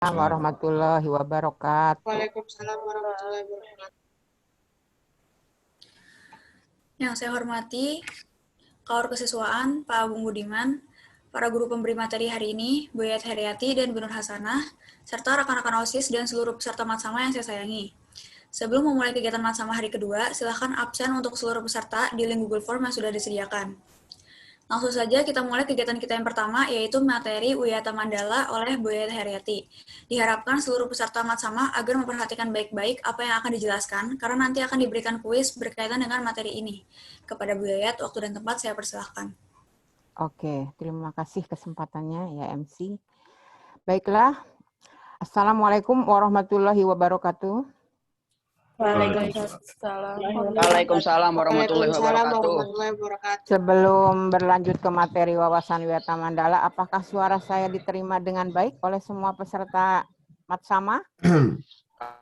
Warahmatullahi wabarakatuh. Waalaikumsalam warahmatullahi wabarakatuh. Yang saya hormati, Kaur Kesiswaan, Pak Agung Budiman, para guru pemberi materi hari ini, Bu Yayat Heriati dan Bu Nur Hasanah, serta rekan-rekan OSIS dan seluruh peserta Matsama yang saya sayangi. Sebelum memulai kegiatan Matsama hari kedua, silakan absen untuk seluruh peserta di link Google Form yang sudah disediakan. Langsung saja kita mulai kegiatan kita yang pertama, yaitu materi Wiyata Mandala oleh Bu Yayat Heriati. Diharapkan seluruh peserta Matsama agar memperhatikan baik-baik apa yang akan dijelaskan, karena nanti akan diberikan kuis berkaitan dengan materi ini. Kepada Bu Yayat, waktu dan tempat saya persilahkan. Oke, terima kasih kesempatannya ya MC. Baiklah, Assalamualaikum warahmatullahi wabarakatuh. Waalaikumsalam warahmatullahi wabarakatuh. Sebelum berlanjut ke materi wawasan Wiyata Mandala, apakah suara saya diterima dengan baik oleh semua peserta Matsama?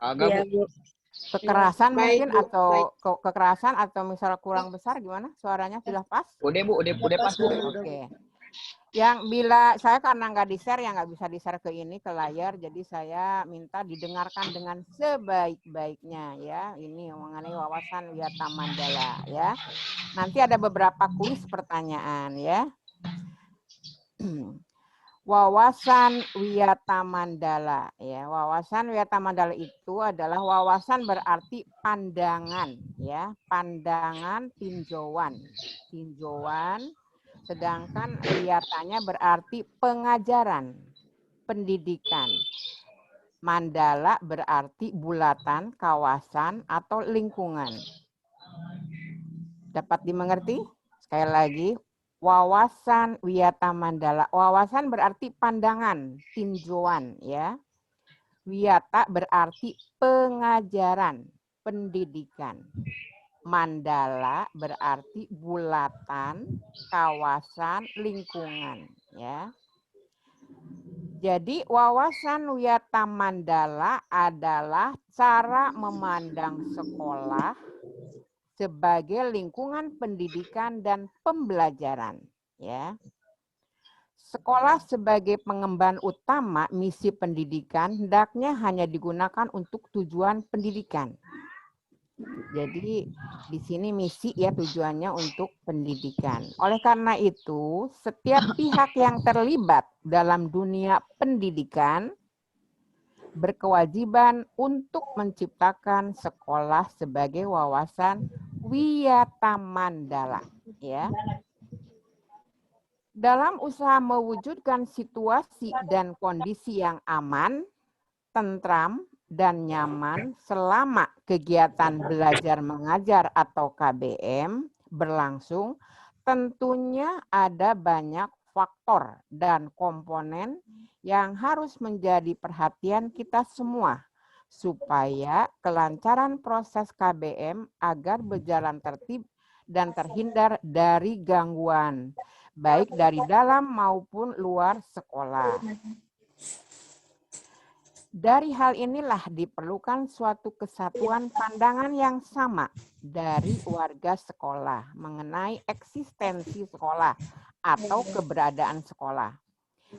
Agak, Bu. Kekerasan Baik, mungkin Bu. atau kekerasan atau misal kurang besar gimana? Suaranya sudah pas? Udah, Bu. Udah pas, Bu. Oke. Yang bila saya karena nggak di-share ya nggak bisa di-share ke ini ke layar, jadi saya minta didengarkan dengan sebaik-baiknya ya. Ini mengenai wawasan Wiyata Mandala ya. Nanti ada beberapa kuis pertanyaan ya. Wawasan Wiyata Mandala ya. Wawasan Wiyata Mandala itu adalah wawasan berarti pandangan ya, pandangan tinjauan. Sedangkan wiyatanya berarti pengajaran, pendidikan. Mandala berarti bulatan, kawasan, atau lingkungan. Dapat dimengerti? Sekali lagi, wawasan Wiyata Mandala. Wawasan berarti pandangan, tinjauan, ya. Wiyata berarti pengajaran, pendidikan. Mandala berarti bulatan, kawasan, lingkungan, ya. Jadi wawasan Wiyata Mandala adalah cara memandang sekolah sebagai lingkungan pendidikan dan pembelajaran, ya. Sekolah sebagai pengemban utama misi pendidikan hendaknya hanya digunakan untuk tujuan pendidikan. Jadi di sini misi ya tujuannya untuk pendidikan. Oleh karena itu, setiap pihak yang terlibat dalam dunia pendidikan berkewajiban untuk menciptakan sekolah sebagai wawasan Wiyata Mandala, ya. Dalam usaha mewujudkan situasi dan kondisi yang aman, tentram, dan nyaman selama kegiatan belajar mengajar atau KBM berlangsung, tentunya ada banyak faktor dan komponen yang harus menjadi perhatian kita semua supaya kelancaran proses KBM agar berjalan tertib dan terhindar dari gangguan, baik dari dalam maupun luar sekolah. Dari hal inilah diperlukan suatu kesatuan pandangan yang sama dari warga sekolah mengenai eksistensi sekolah atau keberadaan sekolah.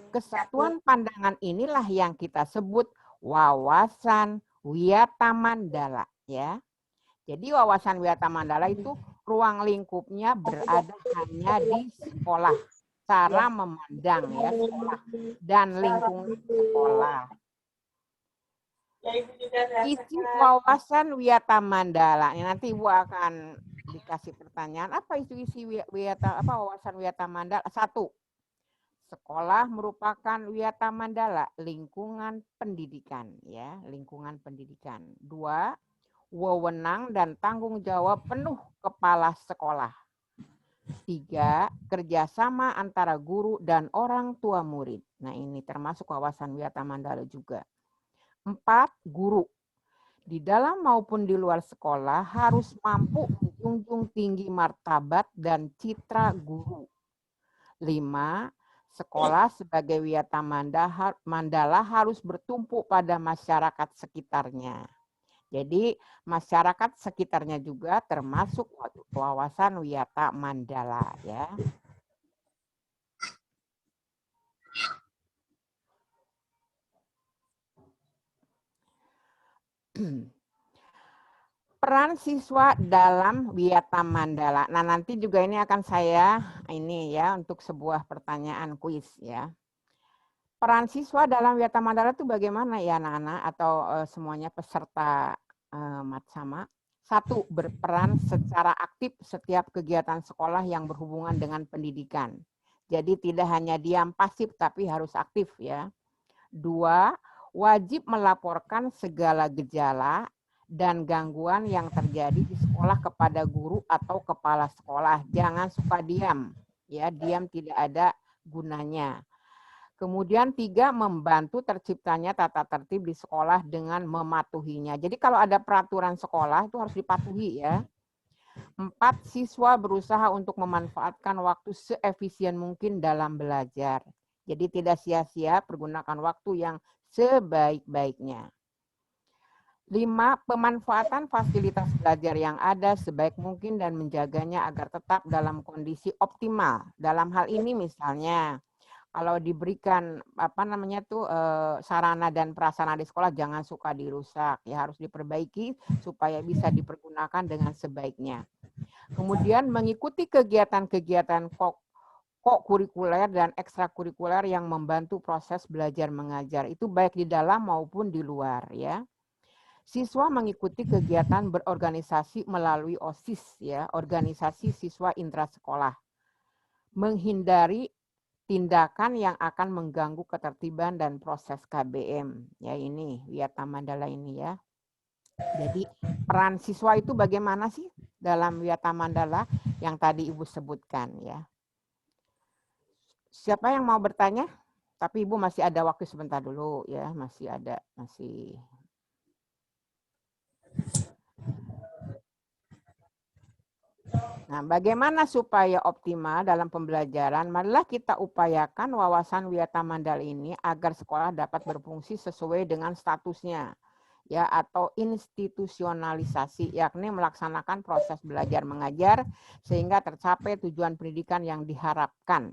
Kesatuan pandangan inilah yang kita sebut wawasan Wiyata Mandala, ya. Jadi wawasan Wiyata Mandala itu ruang lingkupnya berada hanya di sekolah, cara memandang ya sekolah dan lingkungan sekolah. Isi wawasan Wiyata Mandala. Nanti Ibu akan dikasih pertanyaan. Apa itu isi wawasan Wiyata Mandala? 1. Sekolah merupakan Wiyata Mandala, lingkungan pendidikan, ya, lingkungan pendidikan. 2. Wewenang dan tanggung jawab penuh kepala sekolah. 3. Kerjasama antara guru dan orang tua murid. Nah, ini termasuk wawasan Wiyata Mandala juga. 4. Guru. Di dalam maupun di luar sekolah harus mampu menjunjung tinggi martabat dan citra guru. 5. Sekolah sebagai Wiyata Mandala harus bertumpu pada masyarakat sekitarnya. Jadi masyarakat sekitarnya juga termasuk wawasan Wiyata Mandala, ya. Peran siswa dalam Wiyata Mandala. Nah, nanti juga ini akan saya ini ya untuk sebuah pertanyaan kuis ya. Peran siswa dalam Wiyata Mandala itu bagaimana ya anak-anak atau semuanya peserta Matsama? 1. Berperan secara aktif setiap kegiatan sekolah yang berhubungan dengan pendidikan. Jadi tidak hanya diam pasif tapi harus aktif ya. 2. Wajib melaporkan segala gejala dan gangguan yang terjadi di sekolah kepada guru atau kepala sekolah. Jangan suka diam. Ya, diam tidak ada gunanya. Kemudian 3, membantu terciptanya tata tertib di sekolah dengan mematuhinya. Jadi kalau ada peraturan sekolah itu harus dipatuhi ya. 4, siswa berusaha untuk memanfaatkan waktu seefisien mungkin dalam belajar. Jadi tidak sia-sia, pergunakan waktu yang sebaik-baiknya. 5, pemanfaatan fasilitas belajar yang ada sebaik mungkin dan menjaganya agar tetap dalam kondisi optimal. Dalam hal ini misalnya, kalau diberikan sarana dan prasarana di sekolah jangan suka dirusak, ya harus diperbaiki supaya bisa dipergunakan dengan sebaiknya. Kemudian mengikuti kegiatan-kegiatan kurikuler dan ekstrakurikuler yang membantu proses belajar mengajar. Itu baik di dalam maupun di luar ya. Siswa mengikuti kegiatan berorganisasi melalui OSIS ya, organisasi siswa intrasekolah. Menghindari tindakan yang akan mengganggu ketertiban dan proses KBM. Ya ini Wiyata Mandala ini ya. Jadi peran siswa itu bagaimana sih dalam Wiyata Mandala yang tadi Ibu sebutkan ya. Siapa yang mau bertanya? Tapi Ibu masih ada waktu sebentar dulu ya, masih. Nah, bagaimana supaya optimal dalam pembelajaran? Marilah kita upayakan wawasan Wiyata Mandala ini agar sekolah dapat berfungsi sesuai dengan statusnya, ya, atau institusionalisasi, yakni melaksanakan proses belajar mengajar sehingga tercapai tujuan pendidikan yang diharapkan,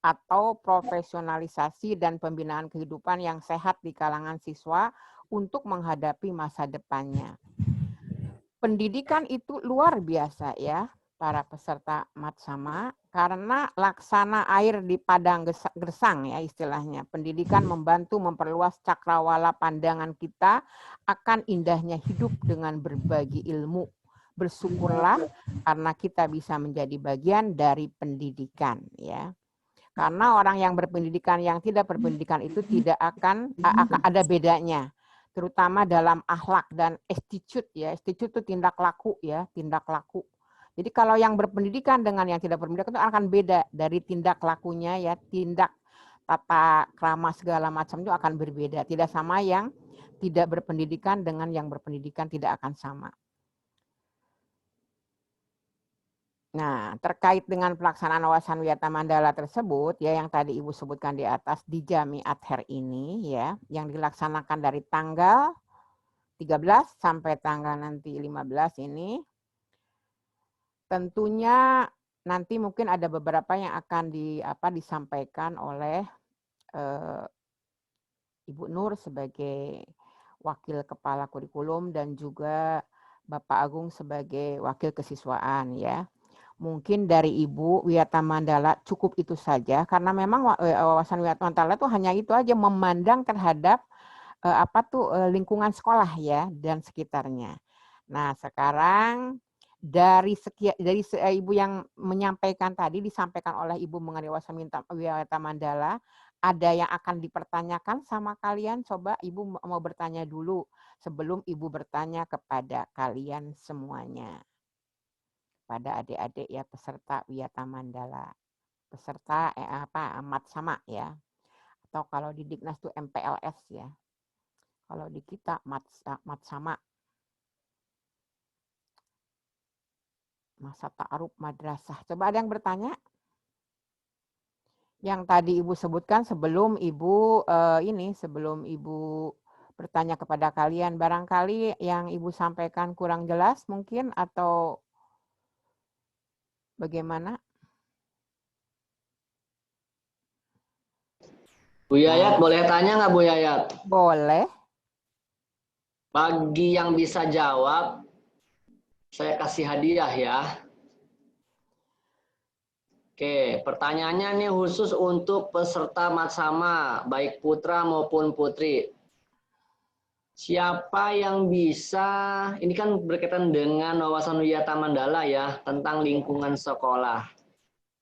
atau profesionalisasi dan pembinaan kehidupan yang sehat di kalangan siswa untuk menghadapi masa depannya. Pendidikan itu luar biasa ya, para peserta Matsama, karena laksana air di padang gersang ya istilahnya. Pendidikan membantu memperluas cakrawala pandangan kita akan indahnya hidup dengan berbagi ilmu. Bersyukurlah karena kita bisa menjadi bagian dari pendidikan ya. Karena orang yang berpendidikan yang tidak berpendidikan itu tidak akan ada bedanya. Terutama dalam akhlak dan attitude ya. Attitude itu tindak laku ya, tindak laku. Jadi kalau yang berpendidikan dengan yang tidak berpendidikan itu akan beda dari tindak lakunya ya, tindak tata krama segala macam itu akan berbeda. Tidak sama yang tidak berpendidikan dengan yang berpendidikan tidak akan sama. Nah, terkait dengan pelaksanaan wawasan Wiyata Mandala tersebut, ya yang tadi Ibu sebutkan di atas di Jami Adher ini, ya, yang dilaksanakan dari tanggal 13 sampai tanggal nanti 15 ini, tentunya nanti mungkin ada beberapa yang akan disampaikan oleh Ibu Nur sebagai Wakil Kepala Kurikulum dan juga Bapak Agung sebagai Wakil Kesiswaan, ya. Mungkin dari Ibu Wiyata Mandala cukup itu saja karena memang wawasan Wiyata Mandala itu hanya itu aja, memandang terhadap lingkungan sekolah ya dan sekitarnya. Nah, sekarang dari Ibu yang menyampaikan tadi disampaikan oleh Ibu mengenai wawasan Wiyata Mandala, ada yang akan dipertanyakan sama kalian? Coba Ibu mau bertanya dulu sebelum Ibu bertanya kepada kalian semuanya. Pada adik-adik ya peserta Wiyata Mandala, peserta Matsama ya, atau kalau di Dignas itu MPLS ya, kalau di kita Matsama, masa ta'aruf madrasah. Coba ada yang bertanya? Yang tadi Ibu sebutkan sebelum Ibu sebelum Ibu bertanya kepada kalian, barangkali yang Ibu sampaikan kurang jelas mungkin atau bagaimana? Bu Yayat, boleh tanya nggak Bu Yayat? Boleh. Bagi yang bisa jawab, saya kasih hadiah ya. Oke, pertanyaannya ini khusus untuk peserta Matsama, baik putra maupun putri. Siapa yang bisa, ini kan berkaitan dengan wawasan Wiyata Mandala ya, tentang lingkungan sekolah.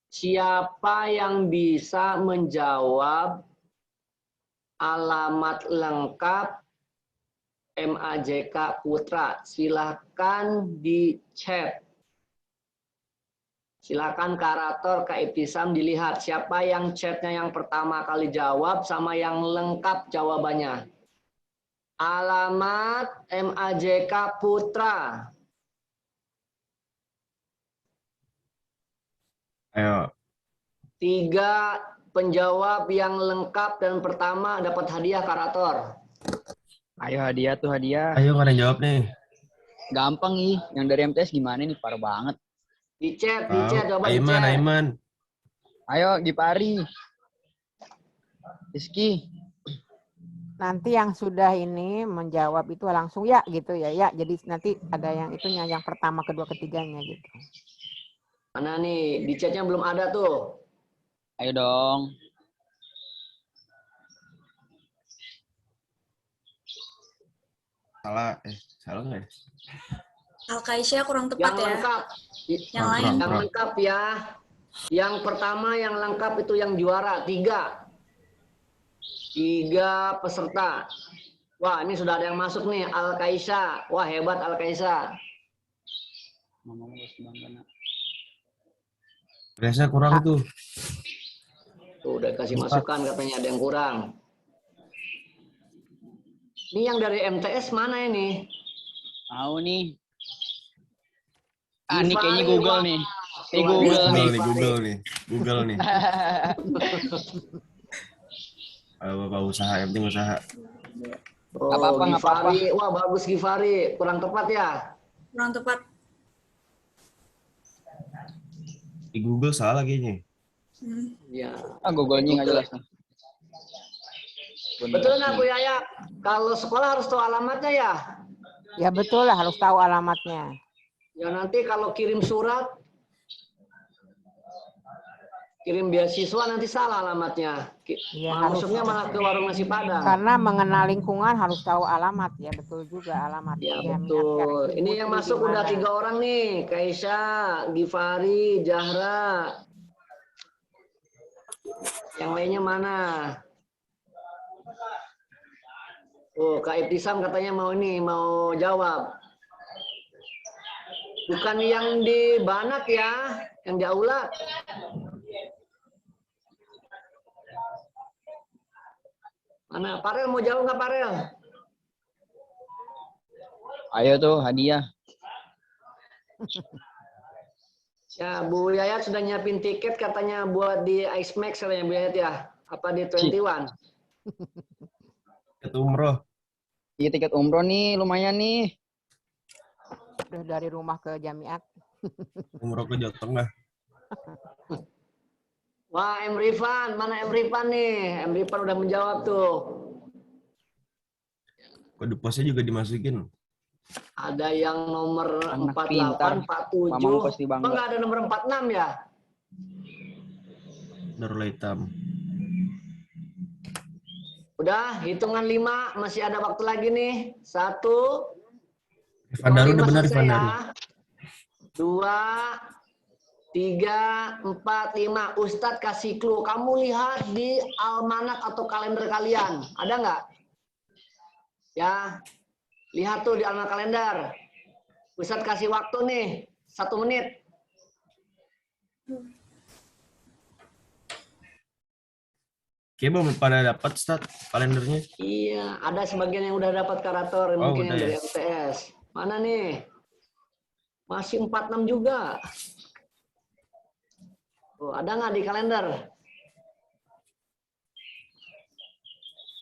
Siapa yang bisa menjawab alamat lengkap MAJK Putra? Silahkan di chat. Silakan karator Kak Ibtisam dilihat siapa yang chatnya yang pertama kali jawab sama yang lengkap jawabannya. Alamat MAJK Putra. Ayo. 3 penjawab yang lengkap dan pertama dapat hadiah karator. Ayo hadiah tuh hadiah. Ayo nggak ada yang jawab nih. Gampang nih. Yang dari MTS gimana nih? Parah banget. Di chat, coba di Aiman, chat. Aiman. Ayo Gipari. Rizky. Nanti yang sudah ini menjawab itu langsung ya gitu ya. Ya, jadi nanti ada yang itunya yang pertama, kedua, ketiganya gitu. Mana nih? Di chatnya belum ada tuh. Ayo dong. Salah nggak ya? Al-Kaisya kurang tepat Yang ya. lengkap. Yang lain. Yang lengkap ya. Yang pertama yang lengkap itu yang juara 3 peserta. Wah, ini sudah ada yang masuk nih, Al-Kaisya. Wah, hebat Al-Kaisya. Biasa kurang tuh. Tuh, udah kasih masukan katanya ada yang kurang. Ini yang dari MTS mana ini? Tahu nih. Ah, ini Gifari, kayaknya Google wah. nih. Ini Luar Google biasa, nih. Gifari. Google nih. Kalau Bapak usaha, yang penting usaha. Oh, Nggak apa-apa, nggak apa-apa. Gifari. Wah, bagus Gifari. Kurang tepat ya? Kurang tepat. Di Google salah kayaknya. Ya. Ah, Google-nya nggak jelas nih. Betul nggak Bu Yaya? Kalau sekolah harus tahu alamatnya ya? Ya betul lah, harus tahu alamatnya. Ya nanti kalau kirim surat, kirim beasiswa nanti salah alamatnya. Ya, Masuknya malah ke warung nasi Padang. Karena mengenal lingkungan harus tahu alamat ya, betul juga alamat. Ya Ya, betul. niatnya Ini Putri yang masuk di udah mana. 3 orang nih. Kaisya, Gifari, Zahra. Yang lainnya mana? Oh, Kak Ibtisam katanya mau jawab. Bukan yang di Banak ya, yang di Aula. Mana? Parel mau jawab nggak Parel? Ayo tuh hadiah. Ya, Bu Yayat sudah nyiapin tiket katanya buat di Ice Max katanya Bu Yayat ya. Apa di 21? Itu umroh. Iya tiket umroh nih, lumayan nih. Udah dari rumah ke Jamiat. Umroh ke Jawa Tengah. Wah, M. Rifan. Mana M. Rifan nih? M. Rifan udah menjawab tuh. Kode posnya juga dimasukin. Ada yang nomor Anak 48, pintar. 47. Mamamu pasti bangga. Emang nggak ada nomor 46 ya? Darul Hitam. Udah, hitungan 5. Masih ada waktu lagi nih. 1. Rifan Daru udah benar selesai Rifan ya. Daru. 2, 3, 4, 5. Ustadz kasih clue. Kamu lihat di almanak atau kalender kalian. Ada nggak? Ya. Lihat tuh di almanak kalender. Ustadz kasih waktu nih. 1 menit. Kayaknya belum pada dapat kalendernya. Iya, ada sebagian yang udah dapat karator. Oh, Mungkin yang udah dari ya. MTS. Mana nih? Masih 46 juga. Oh, ada nggak di kalender?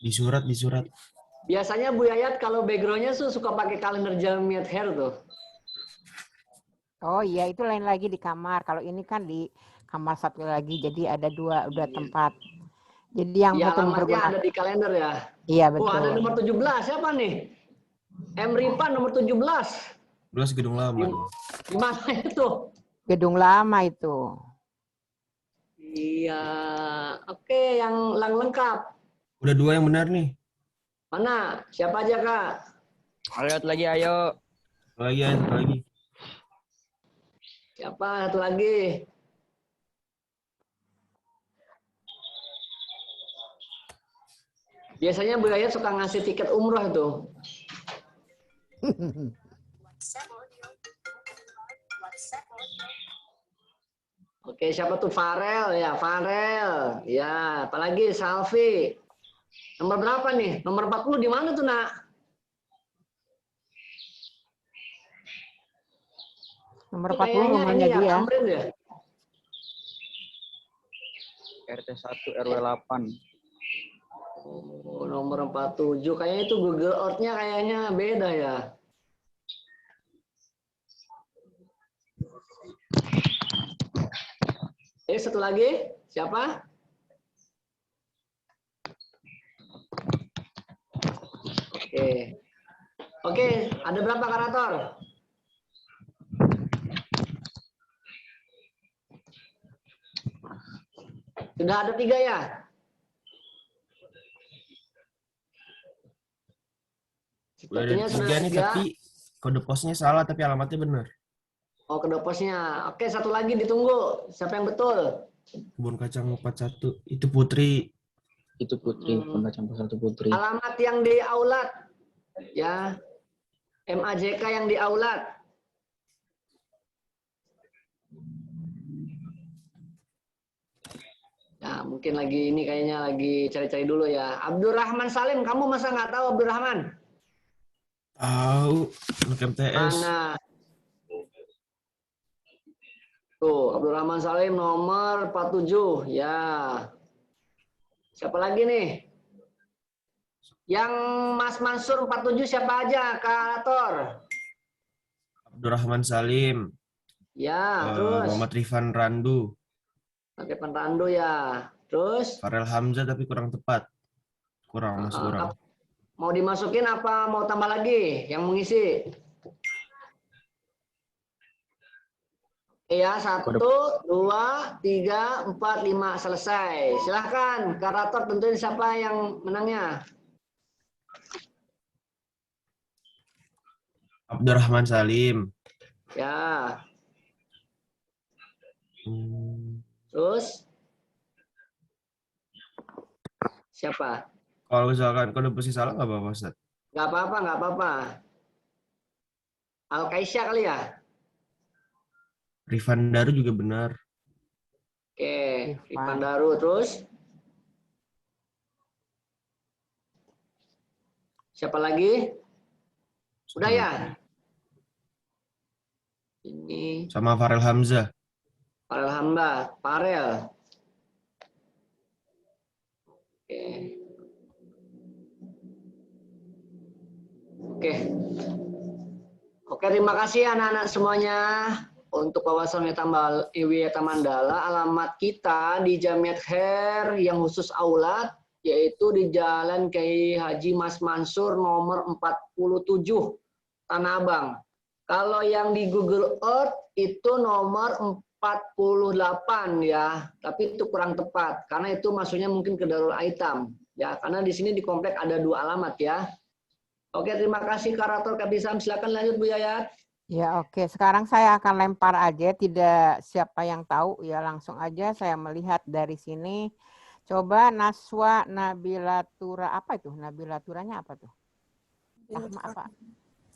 Di surat. Biasanya Bu Yayat kalau background-nya suka pakai kalender Jamiat Hair tuh. Oh iya, itu lain lagi di kamar. Kalau ini kan di kamar satu lagi, jadi ada udah tempat. Jadi yang Ya, betul alamatnya berguna. ada di kalender ya. Iya Oh, ada betul. nomor 17. Siapa nih? M. Rifa nomor 17. 12 gedung lama. Di mana itu? Gedung lama itu. Iya. Oke, yang lengkap. Udah 2 yang benar nih. Mana? Siapa aja, Kak? Lihat lagi, ayo. Satu lagi ya, satu lagi. Siapa? Satu lagi. Biasanya Bu Yayat suka ngasih tiket umroh tuh. Oke, siapa tuh? Farel ya, Farel. Ya, apalagi Salvi. Nomor berapa nih? Nomor 40 di mana tuh, Nak? Nomor Itu 40 kayaknya rumahnya ini ya, dia. Tamrin ya? RT 1 RW 8. Oh, nomor 47. Kayaknya itu Google Earth-nya kayaknya beda ya. Satu lagi. Siapa? Oke. Oke, ada berapa karator? Sudah ada 3 ya? Udah ada Sepertinya sudah 3 ada nih, 3. tapi kode posnya salah, tapi alamatnya benar. Oh, kode posnya. Oke, satu lagi ditunggu. Siapa yang betul? Kebun kacang 41. Itu Putri. Itu Putri, pembacaan satu Putri. Alamat yang di aulat. Ya. MAJK yang di aulat. Ya, mungkin lagi ini kayaknya lagi cari-cari dulu ya. Abdurrahman Salim, kamu masa nggak tahu Abdurrahman? Tahu, anak MTS. Mana? Tuh, Abdurrahman Salim nomor 47. Ya. Siapa lagi nih? Yang Mas Mansur 47 siapa aja, Kak Tor? Abdurrahman Salim. Ya, terus. Muhammad Rifan Randu. Pakai Panrandu ya. Terus. Farel Hamzah tapi kurang tepat. Masih kurang. Mau dimasukin apa mau tambah lagi yang mengisi? Iya, 1, 2, 3, 4, 5 selesai. Silahkan, karator tentuin siapa yang menangnya. Abdurrahman Salim. Ya. Terus siapa? Kalau misalkan kode posisi salah nggak apa-apa, Ustaz? Nggak apa-apa, nggak apa-apa. Al-Kaisya kali ya? Rifan Daru juga benar. Oke, Rifan Daru. Terus? Siapa lagi? Udah ya? Ini Sama Farel Hamzah. Farel Hamba, Farel. Oke. Oke. Oke, terima kasih anak-anak semuanya untuk wawasan Wiyata Mandala. Alamat kita di Jamiat Khair yang khusus aulat, yaitu di Jalan Kiai Haji Mas Mansur nomor 47, Tanah Abang. Kalau yang di Google Earth itu nomor 48 ya, tapi itu kurang tepat karena itu maksudnya mungkin ke Darul Aitam ya, karena di sini di komplek ada 2 alamat ya. Oke, terima kasih Karator Kabisam, silakan lanjut Bu Yayat. Ya oke, sekarang saya akan lempar aja, tidak siapa yang tahu ya, langsung aja saya melihat dari sini. Coba Naswa Nabilatura, apa itu? Nabilaturanya apa tuh? Rahma apa?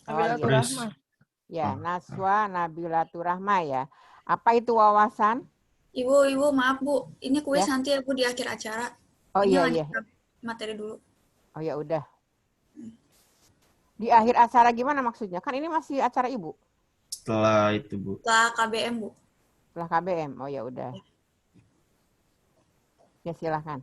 Rahma. Ya, Naswa Nabilaturahma ya. Apa itu wawasan? Ibu, maaf Bu, ini kuis Ya. nanti ya Bu di akhir acara. Oh Ini iya lanjut iya. ke materi dulu. Oh ya udah. Di akhir acara gimana maksudnya? Kan ini masih acara Ibu. Setelah itu, Bu. Setelah KBM Bu. Setelah KBM. Oh ya udah. Ya silahkan.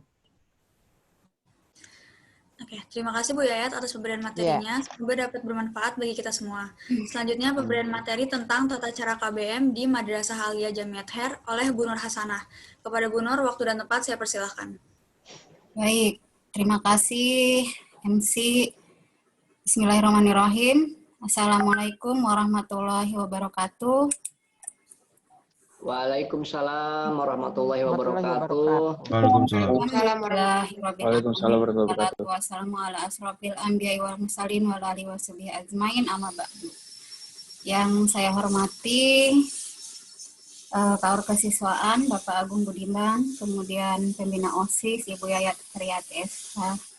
Oke, terima kasih Bu Yayat atas pemberian materinya. Semoga dapat bermanfaat bagi kita semua. Selanjutnya pemberian materi tentang tata cara KBM di Madrasah Aliyah Jamiat Khair oleh Bu Nur Hasanah. Kepada Bu Nur, waktu dan tempat saya persilahkan. Baik, terima kasih MC. Bismillahirrahmanirrahim. Assalamualaikum warahmatullahi wabarakatuh. Waalaikumsalam warahmatullahi wabarakatuh. Waalaikumsalam. Waalaikumsalam warahmatullahi wabarakatuh. Wassalamu ala asrofil anbiya'i wal mursalin wa ala alihi washabihi ajmain amma ba'du. Yang saya hormati Kaur Kesiswaan Bapak Agung Budiman, kemudian pembina OSIS Ibu Yayat Haryati SH,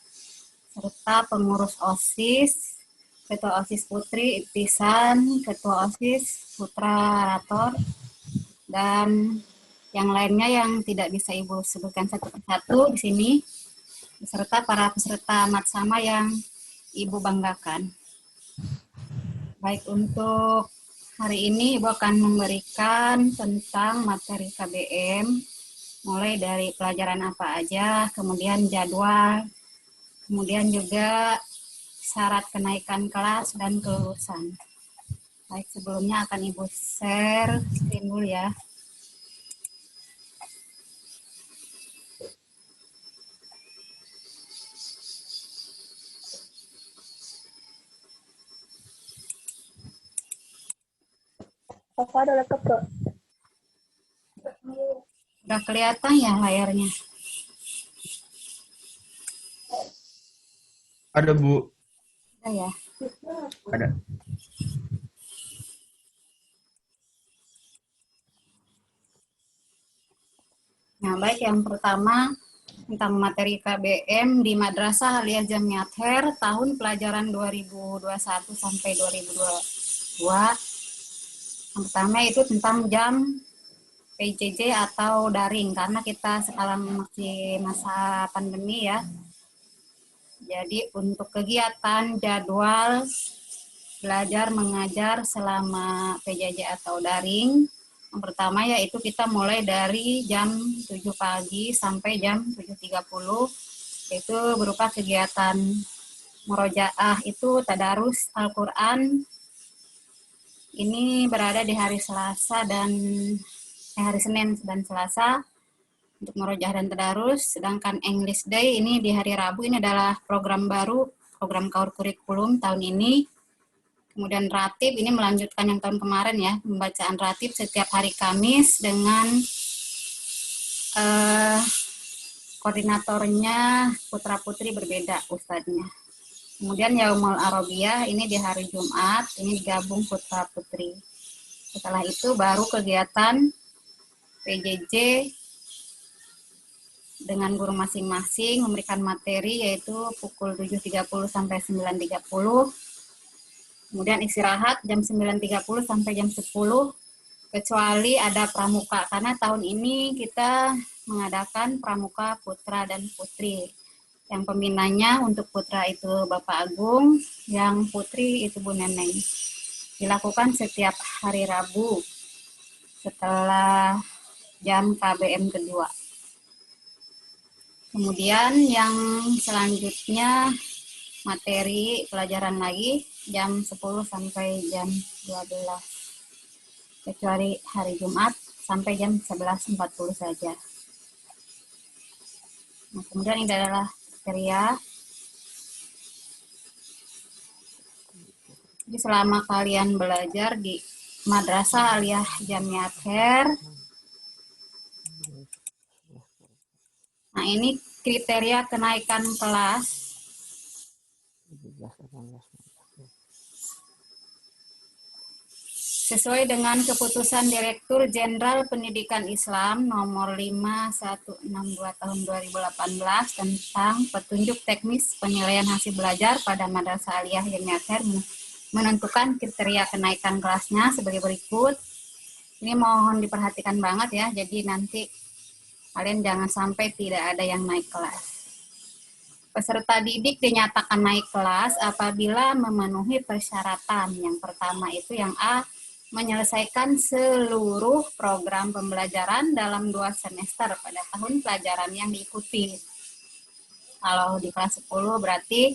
serta pengurus OSIS, Ketua OSIS Putri Ibtisan, Ketua OSIS Putra Rator, dan yang lainnya yang tidak bisa Ibu sebutkan satu persatu di sini, beserta para peserta matsama yang Ibu banggakan. Baik, untuk hari ini Ibu akan memberikan tentang materi KBM, mulai dari pelajaran apa aja, kemudian jadwal, kemudian juga syarat kenaikan kelas dan kelulusan. Baik, sebelumnya akan Ibu share screen dulu ya. Udah kelihatan ya layarnya? Ada, Bu. Udah ya. Ada. Nah, baik, yang pertama tentang materi KBM di Madrasah Aliyah Jamiat Khair tahun pelajaran 2021 sampai 2022. Yang pertama itu tentang jam PJJ atau daring, karena kita sekarang masih masa pandemi ya. Jadi untuk kegiatan jadwal belajar mengajar selama PJJ atau daring, yang pertama yaitu kita mulai dari jam 7 pagi sampai jam 7.30, yaitu berupa kegiatan murojaah, itu tadarus Al-Quran. Ini berada di hari Selasa dan hari Senin dan Selasa untuk murojaah dan tadarus, sedangkan English Day ini di hari Rabu. Ini adalah program baru, program Kaur Kurikulum tahun ini. Kemudian ratib ini melanjutkan yang tahun kemarin ya, pembacaan ratib setiap hari Kamis dengan koordinatornya putra-putri berbeda ustadznya. Kemudian Yaumul Arabiyah ini di hari Jumat, ini digabung putra-putri. Setelah itu baru kegiatan PJJ dengan guru masing-masing memberikan materi, yaitu pukul 7.30 sampai 9.30. Kemudian istirahat jam 9.30 sampai jam 10, kecuali ada pramuka, karena tahun ini kita mengadakan pramuka putra dan putri. Yang pembinanya untuk putra itu Bapak Agung, yang putri itu Bu Neneng. Dilakukan setiap hari Rabu setelah jam KBM kedua. Kemudian yang selanjutnya materi pelajaran lagi jam 10 sampai jam 12. Kecuali hari Jumat sampai jam 11.40 saja. Nah, kemudian ini adalah kriteria. Jadi selama kalian belajar di Madrasah Aliyah Jamiat Khair, nah ini kriteria kenaikan kelas. Sesuai dengan keputusan Direktur Jenderal Pendidikan Islam nomor 5162 tahun 2018 tentang petunjuk teknis penilaian hasil belajar pada Madrasah Aliyah Jamiat Khair, menentukan kriteria kenaikan kelasnya sebagai berikut. Ini mohon diperhatikan banget ya, jadi nanti kalian jangan sampai tidak ada yang naik kelas. Peserta didik dinyatakan naik kelas apabila memenuhi persyaratan. Yang pertama itu yang A, menyelesaikan seluruh program pembelajaran dalam 2 semester pada tahun pelajaran yang diikuti. Kalau di kelas 10 berarti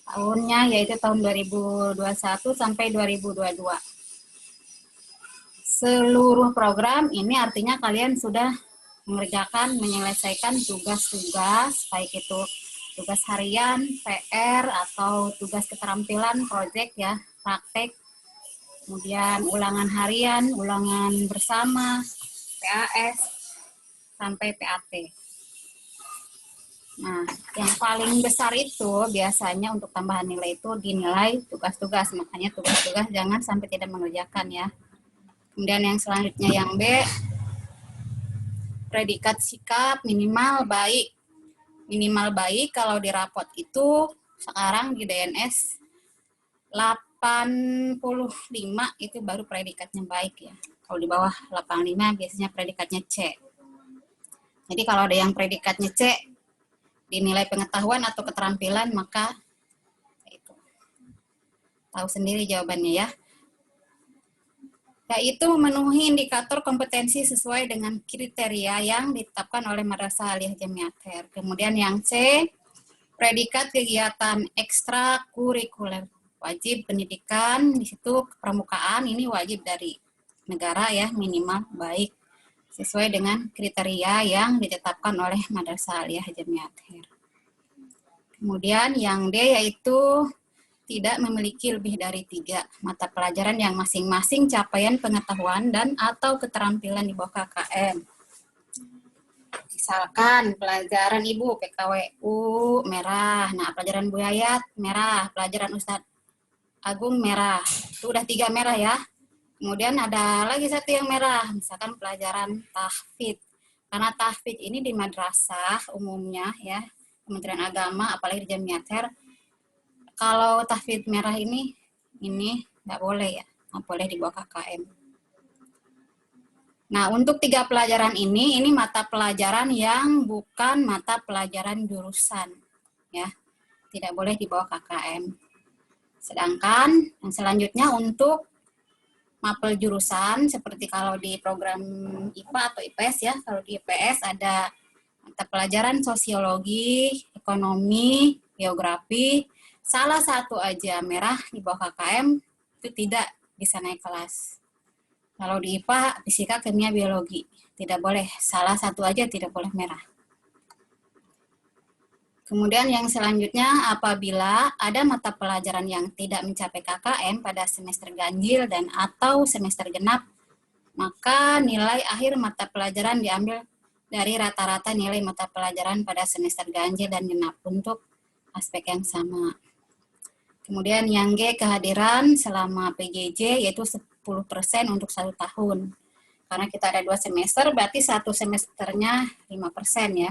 tahunnya yaitu tahun 2021 sampai 2022. Seluruh program ini artinya kalian sudah mengerjakan, menyelesaikan tugas-tugas, baik itu tugas harian, PR, atau tugas keterampilan, proyek ya, praktek, kemudian ulangan harian, ulangan bersama, PAS, sampai PAT. Nah, yang paling besar itu biasanya untuk tambahan nilai itu dinilai tugas-tugas, makanya tugas-tugas jangan sampai tidak mengerjakan ya. Kemudian yang selanjutnya yang B, predikat sikap minimal baik. Minimal baik kalau di rapot itu sekarang di DNS 85 itu baru predikatnya baik ya. Kalau di bawah 85 biasanya predikatnya C. Jadi kalau ada yang predikatnya C, dinilai pengetahuan atau keterampilan, maka itu tahu sendiri jawabannya ya. Yaitu memenuhi indikator kompetensi sesuai dengan kriteria yang ditetapkan oleh Madrasah Aliyah Jamiah Khair. Kemudian yang C, predikat kegiatan ekstrakurikuler wajib pendidikan, di situ pramukaan ini wajib dari negara ya, minimal baik sesuai dengan kriteria yang ditetapkan oleh Madrasah Aliyah Jamiah Khair. Kemudian yang D yaitu tidak memiliki lebih dari 3 mata pelajaran yang masing-masing capaian pengetahuan dan atau keterampilan di bawah KKM. Misalkan pelajaran Ibu PKWU merah, nah pelajaran Bu Yayat merah, pelajaran Ustadz Agung merah, itu udah 3 merah ya. Kemudian ada lagi satu yang merah, misalkan pelajaran tahfidz. Karena tahfidz ini di madrasah umumnya ya, Kementerian Agama, apalagi di Jamiah Khair, kalau tahfidz merah ini nggak boleh ya, nggak boleh di bawah KKM. Nah, untuk 3 pelajaran ini mata pelajaran yang bukan mata pelajaran jurusan ya, tidak boleh di bawah KKM. Sedangkan yang selanjutnya untuk mapel jurusan, seperti kalau di program IPA atau IPS ya, kalau di IPS ada mata pelajaran sosiologi, ekonomi, geografi, salah satu aja merah di bawah KKM, itu tidak bisa naik kelas. Kalau di IPA, fisika, kimia, biologi, tidak boleh, salah satu aja tidak boleh merah. Kemudian yang selanjutnya, apabila ada mata pelajaran yang tidak mencapai KKM pada semester ganjil dan atau semester genap, maka nilai akhir mata pelajaran diambil dari rata-rata nilai mata pelajaran pada semester ganjil dan genap untuk aspek yang sama. Kemudian yang G, kehadiran selama PJJ yaitu 10% untuk 1 tahun. Karena kita ada 2 semester, berarti 1 semesternya 5% ya.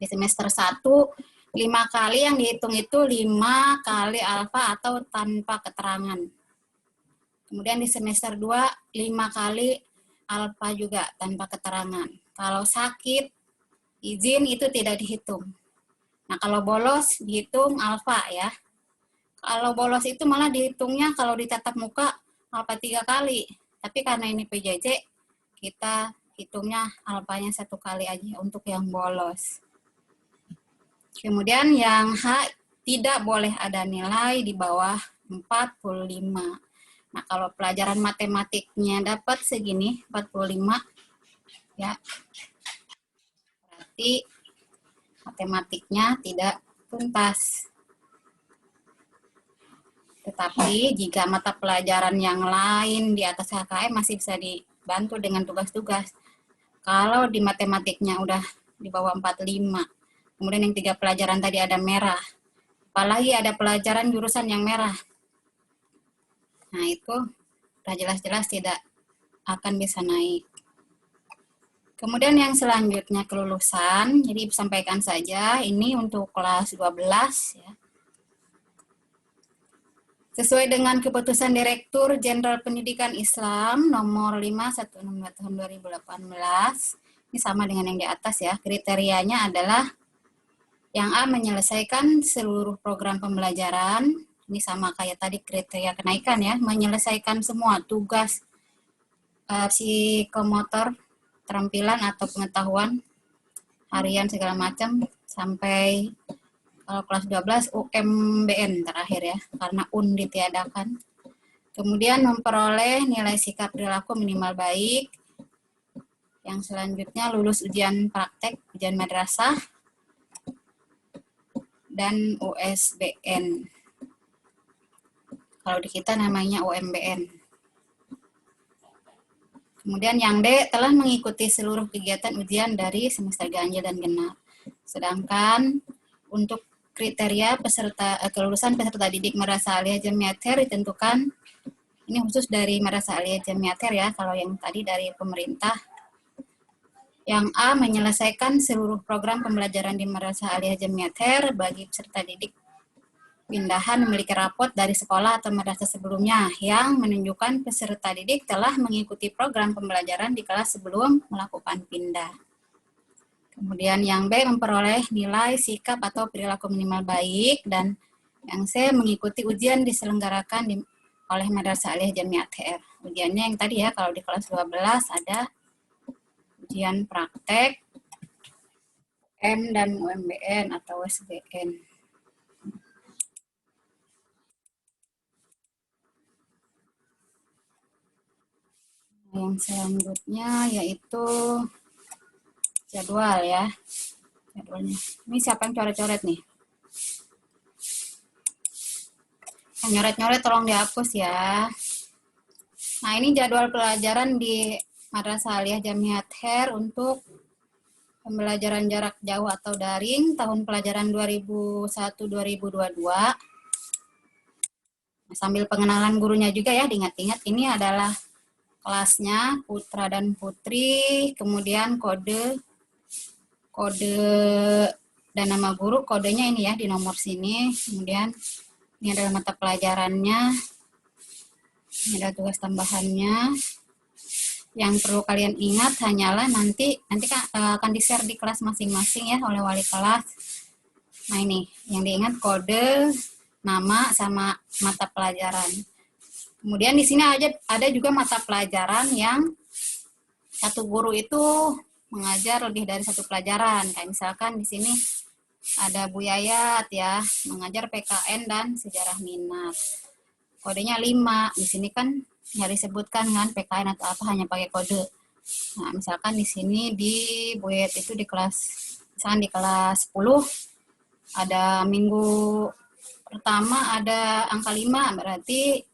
Di semester 1, 5 kali yang dihitung itu 5 kali alfa atau tanpa keterangan. Kemudian di semester 2, 5 kali alfa juga tanpa keterangan. Kalau sakit, izin itu tidak dihitung. Nah, kalau bolos dihitung alfa ya. Kalau bolos itu malah dihitungnya kalau di tatap muka alfa 3 kali. Tapi karena ini PJJ, kita hitungnya alfanya 1 kali aja untuk yang bolos. Kemudian yang H, tidak boleh ada nilai di bawah 45. Nah, kalau pelajaran matematiknya dapat segini, 45, ya, berarti matematiknya tidak tuntas. Tetapi jika mata pelajaran yang lain di atas KKM masih bisa dibantu dengan tugas-tugas. Kalau di matematiknya udah di bawah 45, kemudian yang 3 pelajaran tadi ada merah, apalagi ada pelajaran jurusan yang merah. Nah, itu udah jelas-jelas tidak akan bisa naik. Kemudian yang selanjutnya kelulusan, jadi sampaikan saja ini untuk kelas 12 ya. Sesuai dengan keputusan Direktur Jenderal Pendidikan Islam nomor 5/162 tahun 2018, ini sama dengan yang di atas ya, kriterianya adalah yang A, menyelesaikan seluruh program pembelajaran, ini sama kayak tadi kriteria kenaikan ya, menyelesaikan semua tugas psikomotor, keterampilan atau pengetahuan, harian segala macam, sampai kalau kelas 12 UMBN terakhir ya, karena UN ditiadakan. Kemudian memperoleh nilai sikap perilaku minimal baik. Yang selanjutnya lulus ujian praktek, ujian madrasah. dan USBN. Kalau di kita namanya UMBN. Kemudian yang D, telah mengikuti seluruh kegiatan ujian dari semester ganjil dan genap. Sedangkan untuk kriteria kelulusan peserta didik Madrasah Aliyah Jamiah Ather ditentukan, ini khusus dari Madrasah Aliyah Jamiah Ather ya, kalau yang tadi dari pemerintah. Yang A, menyelesaikan seluruh program pembelajaran di Madrasah Aliyah Jamiah Ather bagi peserta didik pindahan memiliki rapot dari sekolah atau madrasah sebelumnya yang menunjukkan peserta didik telah mengikuti program pembelajaran di kelas sebelum melakukan pindah. Kemudian yang B, memperoleh nilai, sikap, atau perilaku minimal baik. Dan yang C, mengikuti ujian diselenggarakan oleh Madrasah Aliyah Jamiah Ather. Ujiannya yang tadi ya, kalau di kelas 12 ada ujian praktek, M dan UMBN atau USBN. Yang selanjutnya yaitu jadwal ya. Jadwalnya. Ini siapa yang coret-coret nih? Yang nyoret-nyoret tolong dihapus ya. Nah, ini jadwal pelajaran di Madrasah Aliyah Jamiah Ather untuk pembelajaran jarak jauh atau daring tahun pelajaran 2001-2022. Nah, sambil pengenalan gurunya juga ya, diingat-ingat ini adalah kelasnya Putra dan Putri, kemudian kode dan nama guru, kodenya ini ya di nomor sini, kemudian ini adalah mata pelajarannya, ini ada tugas tambahannya. Yang perlu kalian ingat hanyalah nanti akan di-share di kelas masing-masing ya oleh wali kelas. Nah ini, yang diingat kode, nama, sama mata pelajaran. Kemudian di sini ada juga mata pelajaran yang satu guru itu mengajar lebih dari satu pelajaran. Kayak misalkan di sini ada Bu Yayat ya, mengajar PKN dan sejarah minat. Kodenya 5. Di sini kan nggak disebutkan kan PKN atau apa, hanya pakai kode. Nah, misalkan di sini di Bu Yayat itu di kelas, misalkan di kelas 10 ada minggu pertama ada angka 5, berarti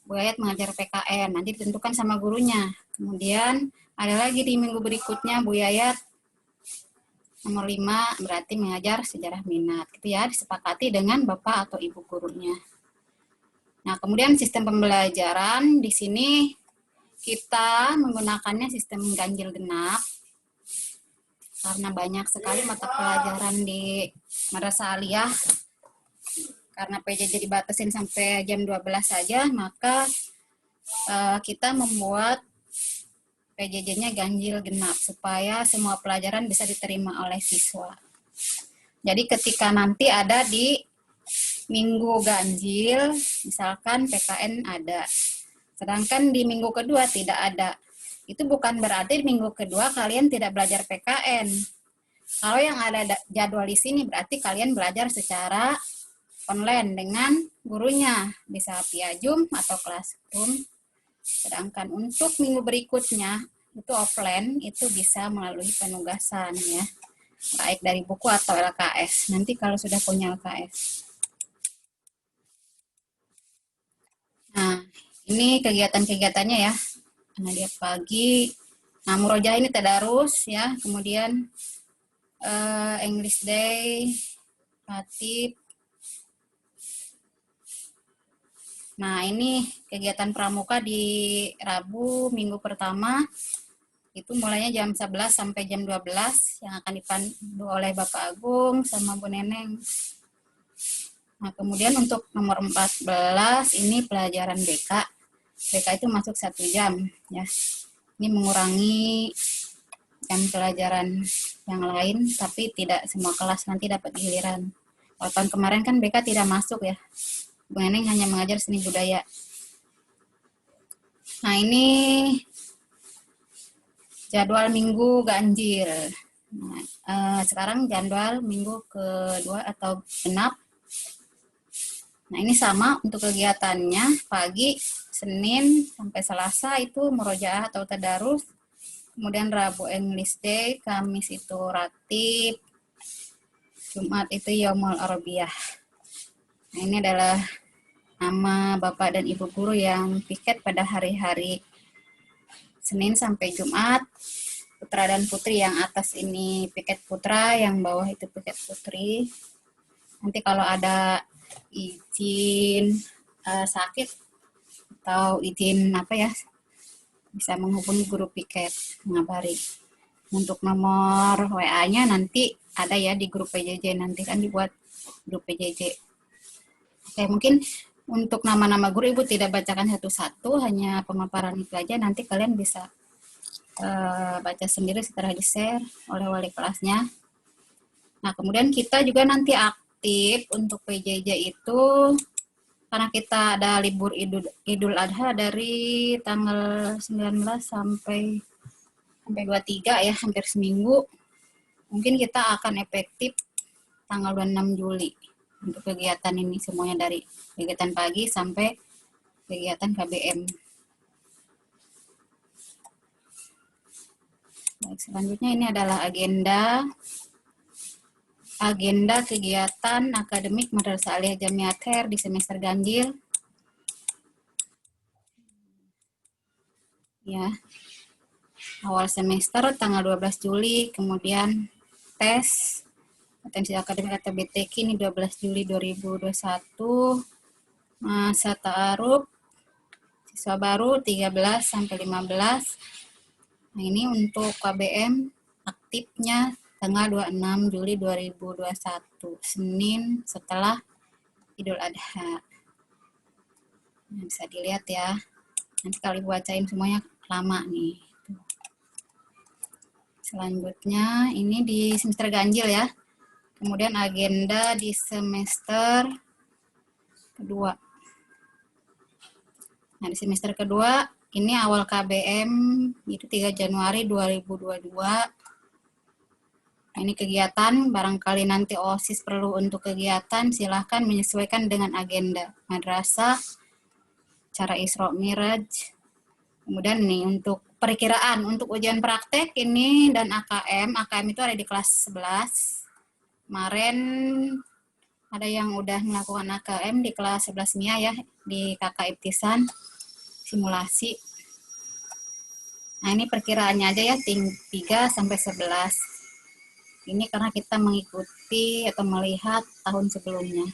Bu Yayat mengajar PKN, nanti ditentukan sama gurunya. Kemudian ada lagi di minggu berikutnya Bu Yayat nomor 5, berarti mengajar sejarah minat. Gitu ya, disepakati dengan Bapak atau Ibu gurunya. Nah, kemudian sistem pembelajaran di sini kita menggunakannya sistem ganjil genap. Karena banyak sekali mata pelajaran di Madrasah Aliyah. Karena PJJ dibatasin sampai jam 12 saja, maka kita membuat PJJ-nya ganjil genap supaya semua pelajaran bisa diterima oleh siswa. Jadi ketika nanti ada di minggu ganjil, misalkan PKN ada, sedangkan di minggu kedua tidak ada, itu bukan berarti di minggu kedua kalian tidak belajar PKN. Kalau yang ada jadwal di sini berarti kalian belajar secara online dengan gurunya, bisa via Zoom atau Classroom. Sedangkan untuk minggu berikutnya itu offline, itu bisa melalui penugasan ya, baik dari buku atau LKS. Nanti kalau sudah punya LKS. Nah, ini kegiatan-kegiatannya ya. Karena dia pagi. Nah, Murojaah ini tadarus ya, kemudian English Day, Ratib. Nah, ini kegiatan pramuka di Rabu minggu pertama, itu mulainya jam 11 sampai jam 12, yang akan dipandu oleh Bapak Agung sama Bu Neneng. Nah, kemudian untuk nomor 14, ini pelajaran BK. BK itu masuk 1 jam, ya. Ini mengurangi jam pelajaran yang lain, tapi tidak semua kelas nanti dapat giliran. Kalau tahun kemarin kan BK tidak masuk ya. Bu Neneng hanya mengajar seni budaya. Nah, ini jadwal minggu ganjil. Nah, sekarang jadwal minggu kedua atau genap. Nah, ini sama untuk kegiatannya. Pagi, Senin sampai Selasa itu murojaah atau tadarus. Kemudian Rabu English Day, Kamis itu ratib. Jumat itu Yaumul Arabiyah. Nah, ini adalah nama Bapak dan Ibu guru yang piket pada hari-hari Senin sampai Jumat. Putra dan putri, yang atas ini piket putra, yang bawah itu piket putri. Nanti kalau ada izin sakit atau izin apa ya, bisa menghubungi guru piket, mengabari. Untuk nomor WA-nya nanti ada ya di grup PJJ, nanti kan dibuat grup PJJ. Oke, mungkin untuk nama-nama guru Ibu tidak bacakan satu-satu, hanya pemaparan itu aja. Nanti kalian bisa baca sendiri setelah di-share oleh wali kelasnya. Nah, kemudian kita juga nanti aktif untuk PJJ itu, karena kita ada libur Idul Adha dari tanggal 19 sampai 23 ya, hampir seminggu. Mungkin kita akan efektif tanggal 26 Juli untuk kegiatan ini semuanya, dari kegiatan pagi sampai kegiatan KBM. Baik, selanjutnya ini adalah agenda kegiatan akademik Madrasah Aliyah Jamiat Khair di semester ganjil. Ya. Awal semester tanggal 12 Juli, kemudian tes potensi akademik atau BTQ ini 12 Juli 2021. Masa ta'aruf siswa baru 13 sampai 15. Nah, ini untuk KBM aktifnya tanggal 26 Juli 2021, Senin setelah Idul Adha. Nah, bisa dilihat ya. Nanti kalau Ibu bacain semuanya lama nih. Selanjutnya ini di semester ganjil ya. Kemudian agenda di semester kedua. Nah, di semester kedua ini awal KBM itu 3 Januari 2022. Nah, ini kegiatan, barangkali nanti OSIS perlu untuk kegiatan, silahkan menyesuaikan dengan agenda madrasah, cara Isra Miraj. Kemudian nih untuk perkiraan, untuk ujian praktek ini dan AKM itu ada di kelas 11. Kemarin ada yang udah melakukan AKM di kelas 11 MIA ya, di Kakak Ibtisan, simulasi. Nah, ini perkiraannya aja ya, 3 sampai 11. Ini karena kita mengikuti atau melihat tahun sebelumnya.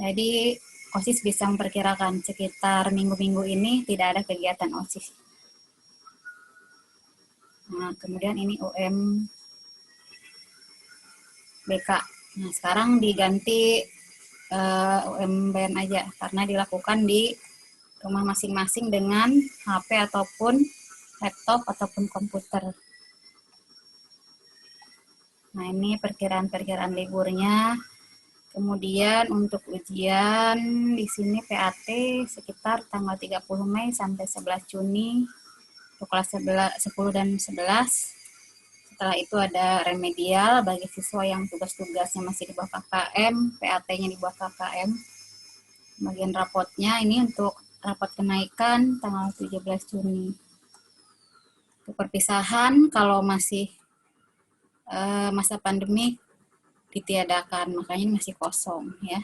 Jadi OSIS bisa memperkirakan sekitar minggu-minggu ini tidak ada kegiatan OSIS. Nah, kemudian ini UMBK. Nah, sekarang diganti UMBN aja karena dilakukan di rumah masing-masing dengan HP ataupun laptop ataupun komputer. Nah, ini perkiraan liburnya. Kemudian untuk ujian di sini PAT sekitar tanggal 30 Mei sampai 11 Juni untuk kelas 10 dan 11. Setelah itu ada remedial bagi siswa yang tugas-tugasnya masih di bawah KKM, PAT-nya di bawah KKM. Bagian rapotnya ini untuk rapat kenaikan tanggal 17 Juni. Untuk perpisahan kalau masih masa pandemi ditiadakan, makanya masih kosong ya.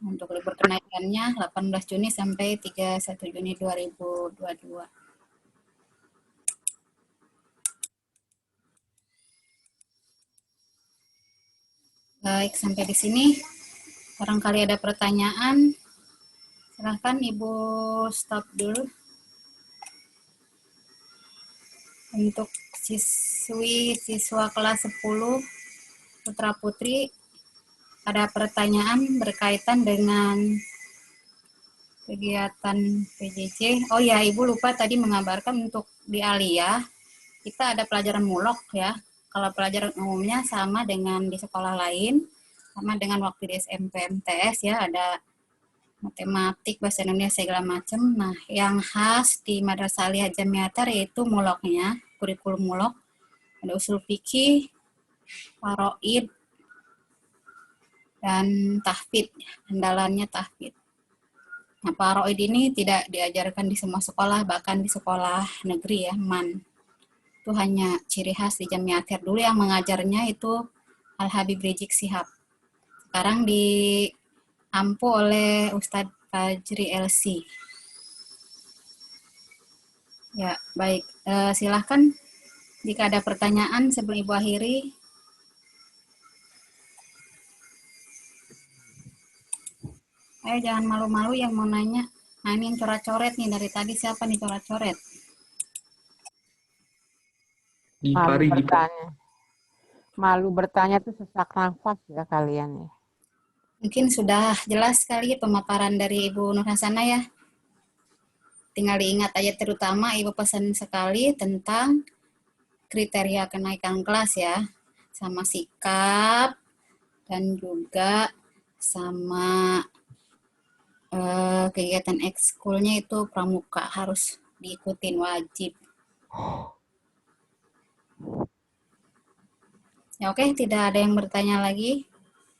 Untuk libur kenaikannya 18 Juni sampai 31 Juni 2022. Baik, sampai di sini. Barangkali ada pertanyaan. Silahkan Ibu stop dulu. Untuk siswa kelas 10 putra putri, ada pertanyaan berkaitan dengan kegiatan PJJ. Oh ya, Ibu lupa tadi mengabarkan untuk di Aliyah kita ada pelajaran mulok ya. Kalau pelajaran umumnya sama dengan di sekolah lain, sama dengan waktu di SMP MTS ya, ada matematik, bahasa Indonesia segala macam. Nah, yang khas di Madrasah Aliyah Jamiat Khair yaitu muloknya, kurikulum mulok. Ada usul fikih, faraid, dan tahfidz, andalannya tahfidz. Nah, faraid ini tidak diajarkan di semua sekolah, bahkan di sekolah negeri ya, MAN. Itu hanya ciri khas di Jamiat Khair. Dulu yang mengajarnya itu Al Habib Rizik Shihab. Sekarang diampu oleh Ustadz Fajri LC. Ya, baik. Silahkan jika ada pertanyaan sebelum Ibu akhiri. Ayo jangan malu-malu yang mau nanya. Nah ini yang coret-coret nih, dari tadi siapa nih coret-coret? Malu bertanya. Malu bertanya tuh sesak nafas ya kalian ya. Mungkin sudah jelas sekali pemaparan dari Ibu Nur Hasanah ya. Tinggal diingat aja terutama Ibu pesan sekali tentang kriteria kenaikan kelas ya. Sama sikap dan juga sama kegiatan ekskulnya itu pramuka harus diikutin wajib. Ya oke, tidak ada yang bertanya lagi.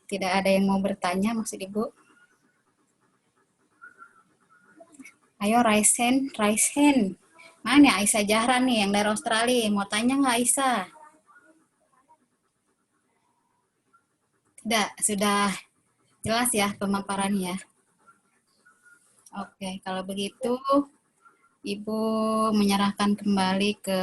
Tidak ada yang mau bertanya maksud Ibu. Ayo raise hand. Mana Aisyah Jahran nih yang dari Australia? Mau tanya nggak Aisyah? Tidak, sudah jelas ya pemaparannya. Oke, kalau begitu Ibu menyerahkan kembali ke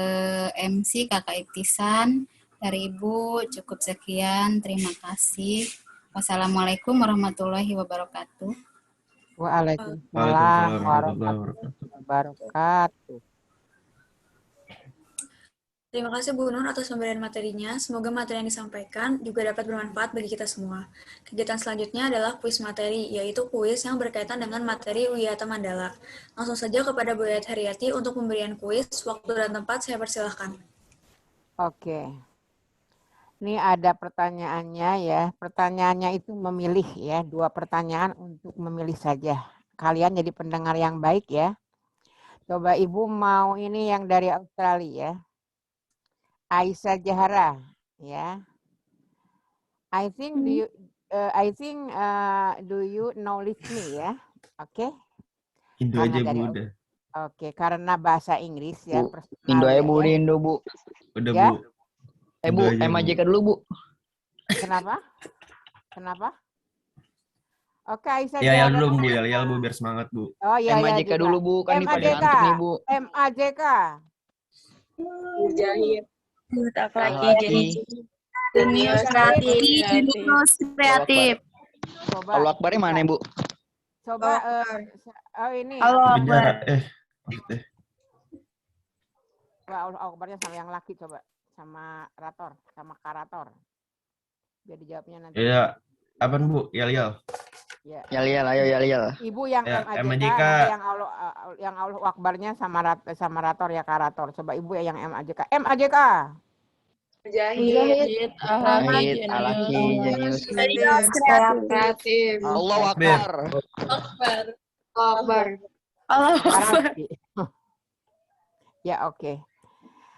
MC Kakak Ibtisan. Dari Ibu cukup sekian, terima kasih. Wassalamualaikum warahmatullahi wabarakatuh. Waalaikumsalam warahmatullahi wabarakatuh. Terima kasih Bu Nur atas pemberian materinya. Semoga materi yang disampaikan juga dapat bermanfaat bagi kita semua. Kegiatan selanjutnya adalah kuis materi, yaitu kuis yang berkaitan dengan materi Wiyata Mandala. Langsung saja kepada Bu Yayat Haryati untuk pemberian kuis. Waktu dan tempat saya persilahkan. Oke. Ini ada pertanyaannya ya. Pertanyaannya itu memilih ya. 2 pertanyaan untuk memilih saja. Kalian jadi pendengar yang baik ya. Coba Ibu mau ini yang dari Australia ya. Aisyah Jahara ya. I think do you knowledge me ya. Oke. Indo Karena aja Bu dari udah. Oke, karena bahasa Inggris ya. Bu, personal Indo aja ya, Bu, ya. di Indo Bu. Udah Ya? Bu. Bu, Indo aja, Bu. MAJK dulu Bu. Kenapa? Kenapa? Oke, Aisyah Ya Jahara. dulu Bu, ya Bu biar semangat Bu. Oh iya ya MAJK juga. dulu Bu, kan nih pada MAJK. ngantuk nih Bu. MAJK. Mujahid. Akhlaki. Dunia Kreatif. Coba. Allah Akbarnya mana Bu? Coba ini. Penjara maksudnya. Coba Allah Akbarnya sama yang laki coba. Sama Rator, sama Karator. Jadi jawabnya nanti. Ya, apaan Bu? Yal. Ya. Yal, ayo Yal. Ibu yang Ya, MAJK, MAJK. nanti yang Allah Akbarnya sama Rator ya Karator. Coba Ibu yang MAJK. MAJK. Mujahid. Ahid, Alaki, Jenius. Kreatif. Allahu Akbar. Akbar. Ya oke.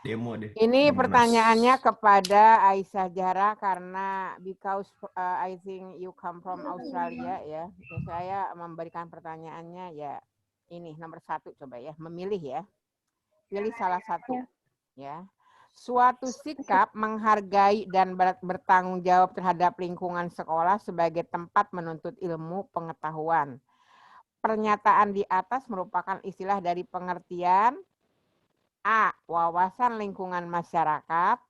Demo deh. Ini Munas. pertanyaannya kepada Aisyah Jahara karena because I think you come from Australia ya. Saya memberikan pertanyaannya ya ini nomor 1 coba ya. Memilih ya. Pilih salah satu ya. Suatu sikap menghargai dan bertanggung jawab terhadap lingkungan sekolah sebagai tempat menuntut ilmu pengetahuan. Pernyataan di atas merupakan istilah dari pengertian A. Wawasan lingkungan masyarakat.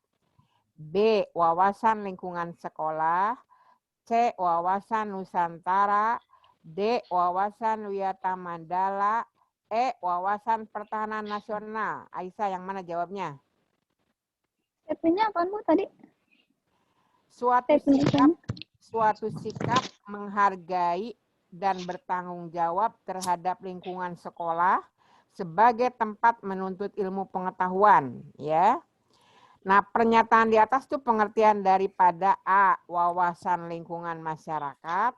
B. Wawasan lingkungan sekolah. C. Wawasan Nusantara. D. Wawasan Wiyata Mandala. E. Wawasan Pertahanan Nasional. Aisyah yang mana jawabnya? TP-nya apaan Bu tadi? Suatu sikap menghargai dan bertanggung jawab terhadap lingkungan sekolah sebagai tempat menuntut ilmu pengetahuan, ya. Nah, pernyataan di atas itu pengertian daripada A. Wawasan lingkungan masyarakat,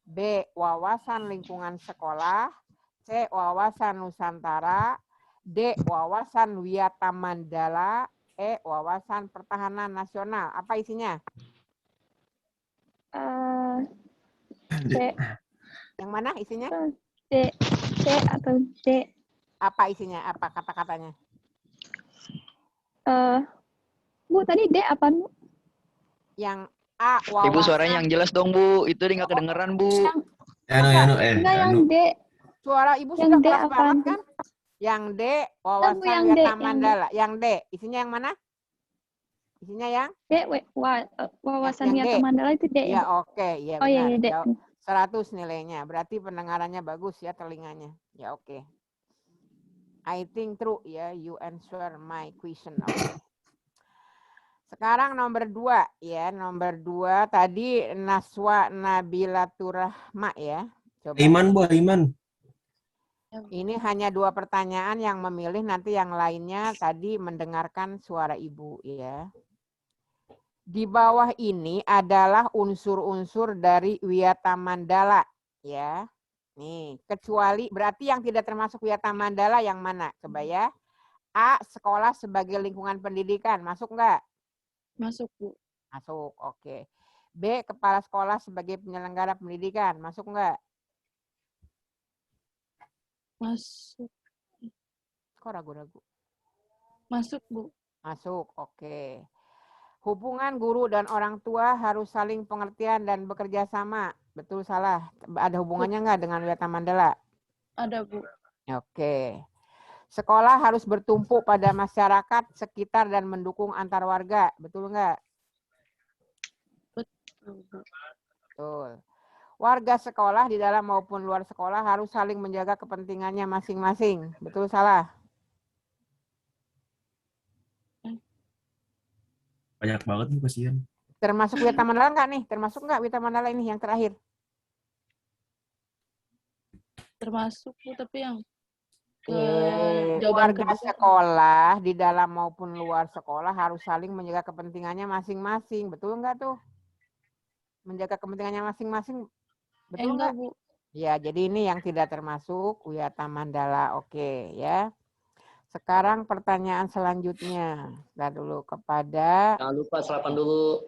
B. Wawasan lingkungan sekolah, C. Wawasan Nusantara, D. Wawasan Wiyata Mandala, E. Wawasan Pertahanan Nasional. Apa isinya? C. Yang mana isinya? C atau D? Apa isinya? Apa kata-katanya? Bu, tadi D apa, Bu? Yang A, Ibu suaranya yang wawasan. jelas dong, Bu. Itu dia nggak kedengeran, Bu. Yang, enggak, yang Anu. D. Suara ibu Yang sudah D keras apaan, banget Bu? kan? Yang D, Bu, wawasan yang D, Wiyata yang D. Mandala. Yang D, isinya yang mana? Isinya yang? D, wawasan Yang D. Wiyata Mandala itu D, ya, Ya, Bu? oke. Ya, Oh, iya, benar. iya, D. 100 nilainya. Berarti pendengarannya bagus ya, telinganya. Ya, oke. I think true ya, you answer my question. Oke. Sekarang nomor 2 ya. Nomor 2 tadi Naswa Nabilaturahma ya. Coba. Iman, Bu, Iman. Ini hanya 2 pertanyaan yang memilih, nanti yang lainnya tadi mendengarkan suara ibu ya. Di bawah ini adalah unsur-unsur dari Wiyata Mandala ya. Nih, kecuali berarti yang tidak termasuk Wiyata Mandala yang mana? Coba ya. A, sekolah sebagai lingkungan pendidikan. Masuk enggak? Masuk, Bu. Masuk, oke. B, kepala sekolah sebagai penyelenggara pendidikan. Masuk enggak? Masuk. Kok ragu-ragu? Masuk, Bu. Masuk, oke. Hubungan guru dan orang tua harus saling pengertian dan bekerja sama. Betul salah? Ada hubungannya enggak dengan Wiyata Mandala? Ada, Bu. Oke. Sekolah harus bertumpu pada masyarakat sekitar dan mendukung antar warga. Betul enggak? Betul, Bu. Betul. Warga sekolah di dalam maupun luar sekolah harus saling menjaga kepentingannya masing-masing. Betul salah? Banyak banget nih kasihan. Termasuk Wiyata Mandala enggak nih? Termasuk enggak Wiyata Mandala ini yang terakhir? Termasuk, Bu, tapi yang Warga kedua. sekolah di dalam maupun luar sekolah harus saling menjaga kepentingannya masing-masing. Betul enggak tuh? Menjaga kepentingannya masing-masing. Betul enggak, enggak? Bu. Ya, jadi ini yang tidak termasuk Wiyata Mandala. Oke, ya. Sekarang pertanyaan selanjutnya. Lihat dulu kepada Jangan lupa sarapan dulu.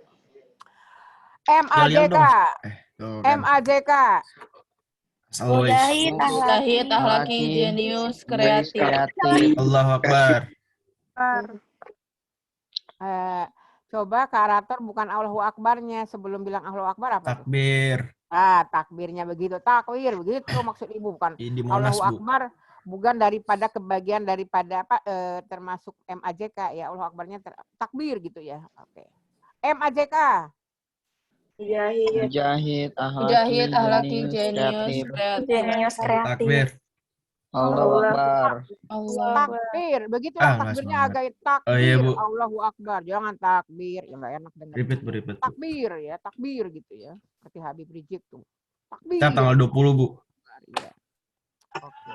Lihat MAJK. dong. Tuh kan. MAJK. Always. Mujahid, ahlaki, jenius, kreatif. Allahu Akbar. Coba karator bukan Allahu Akbarnya. Sebelum bilang Allahu Akbar apa tuh? Takbir. Takbirnya begitu. Takbir, begitu maksud ibu. Bukan Di Monas, Allahu Bu. Akbar. Bukan daripada kebagian daripada apa termasuk MAJK ya. Allahu Akbarnya takbir gitu ya. Oke. MAJK. Mujahid, Ahlaki, jenius, jenius, kreatif. Takbir. Allahu Akbar. Takbir. Begitulah Enggak takbirnya semangat. agak takbir. Oh, iya, Bu. Allahu Akbar. Jangan takbir. Ya nggak enak dengar. Repeat, Bu, repeat, Bu. Takbir ya. Takbir gitu ya. Seperti Habib Rizik tuh. Takbir. Kita tanggal 20, Bu. Ya. Oke.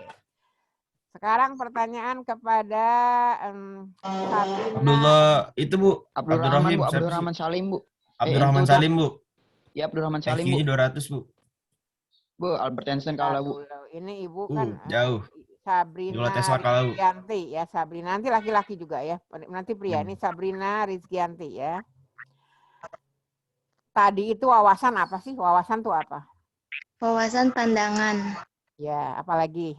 Sekarang pertanyaan kepada Sabrina. Abdullah itu, Bu. Abdurrahman, Bu. siapa sih? Abdurrahman Salim, Bu. Abdurrahman itu Salim, Bu. Ya, Abdurrahman Salim, Bu. IQ-nya 200, Bu. Bu, Albert Einstein kalah, Bu. Ini ibu kan jauh. Sabrina Nikola Tesla kalah, Bu. Rizkyanti ya. Sabrina nanti laki-laki juga ya. Nanti pria. Ini Sabrina Rizkyanti ya. Tadi itu wawasan apa sih? Wawasan tuh apa? Wawasan pandangan. Ya, apalagi?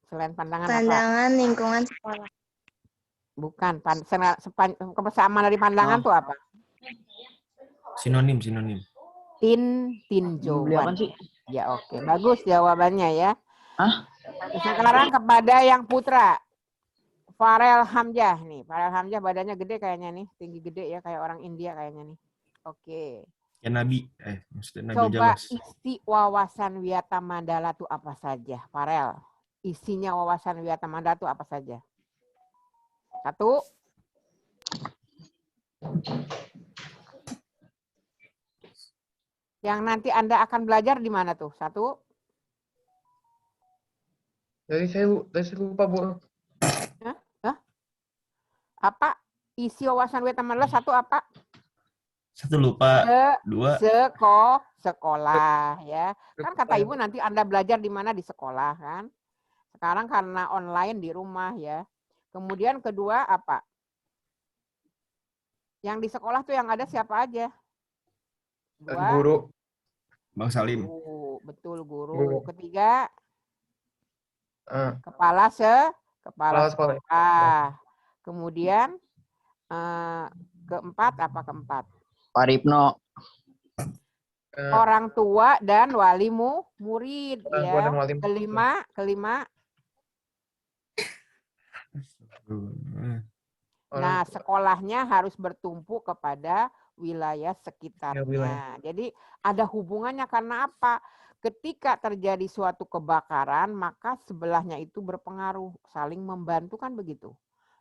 Selain pandangan apa? Pandangan lingkungan sekolah. Bukan. Kebersamaan dari pandangan tuh apa? Sinonim. Tinjauan. Sih? Ya oke. Bagus jawabannya ya. Hah? Sekarang kepada yang putra. Farel Hamzah nih. Farel Hamzah badannya gede kayaknya nih. Tinggi gede ya. Kayak orang India kayaknya nih. Oke. Ya Nabi. Maksudnya Nabi Coba Jalas. isi wawasan Wiyata Mandala itu apa saja? Farel. Isinya wawasan Wiyata Mandala itu apa saja? 1. Yang nanti Anda akan belajar di mana tuh? 1. Tadi saya lupa, Bu. Apa? Isi wawasan Wiyata Mandala 1 apa? 1 lupa. 2. Sekolah ya. Kan kata Ibu nanti Anda belajar di mana? Di sekolah kan. Sekarang karena online di rumah ya. Kemudian kedua apa? Yang di sekolah tuh yang ada siapa aja? 2. Guru. Bang Salim. Betul, guru. Ketiga, kepala sekolah. Kemudian keempat apa keempat? Paripno. Orang tua dan wali murid Orang ya. tua dan wali murid. Kelima. Nah, sekolahnya harus bertumpu kepada wilayah sekitarnya. wilayah. Jadi ada hubungannya karena apa? Ketika terjadi suatu kebakaran, maka sebelahnya itu berpengaruh, saling membantu kan begitu.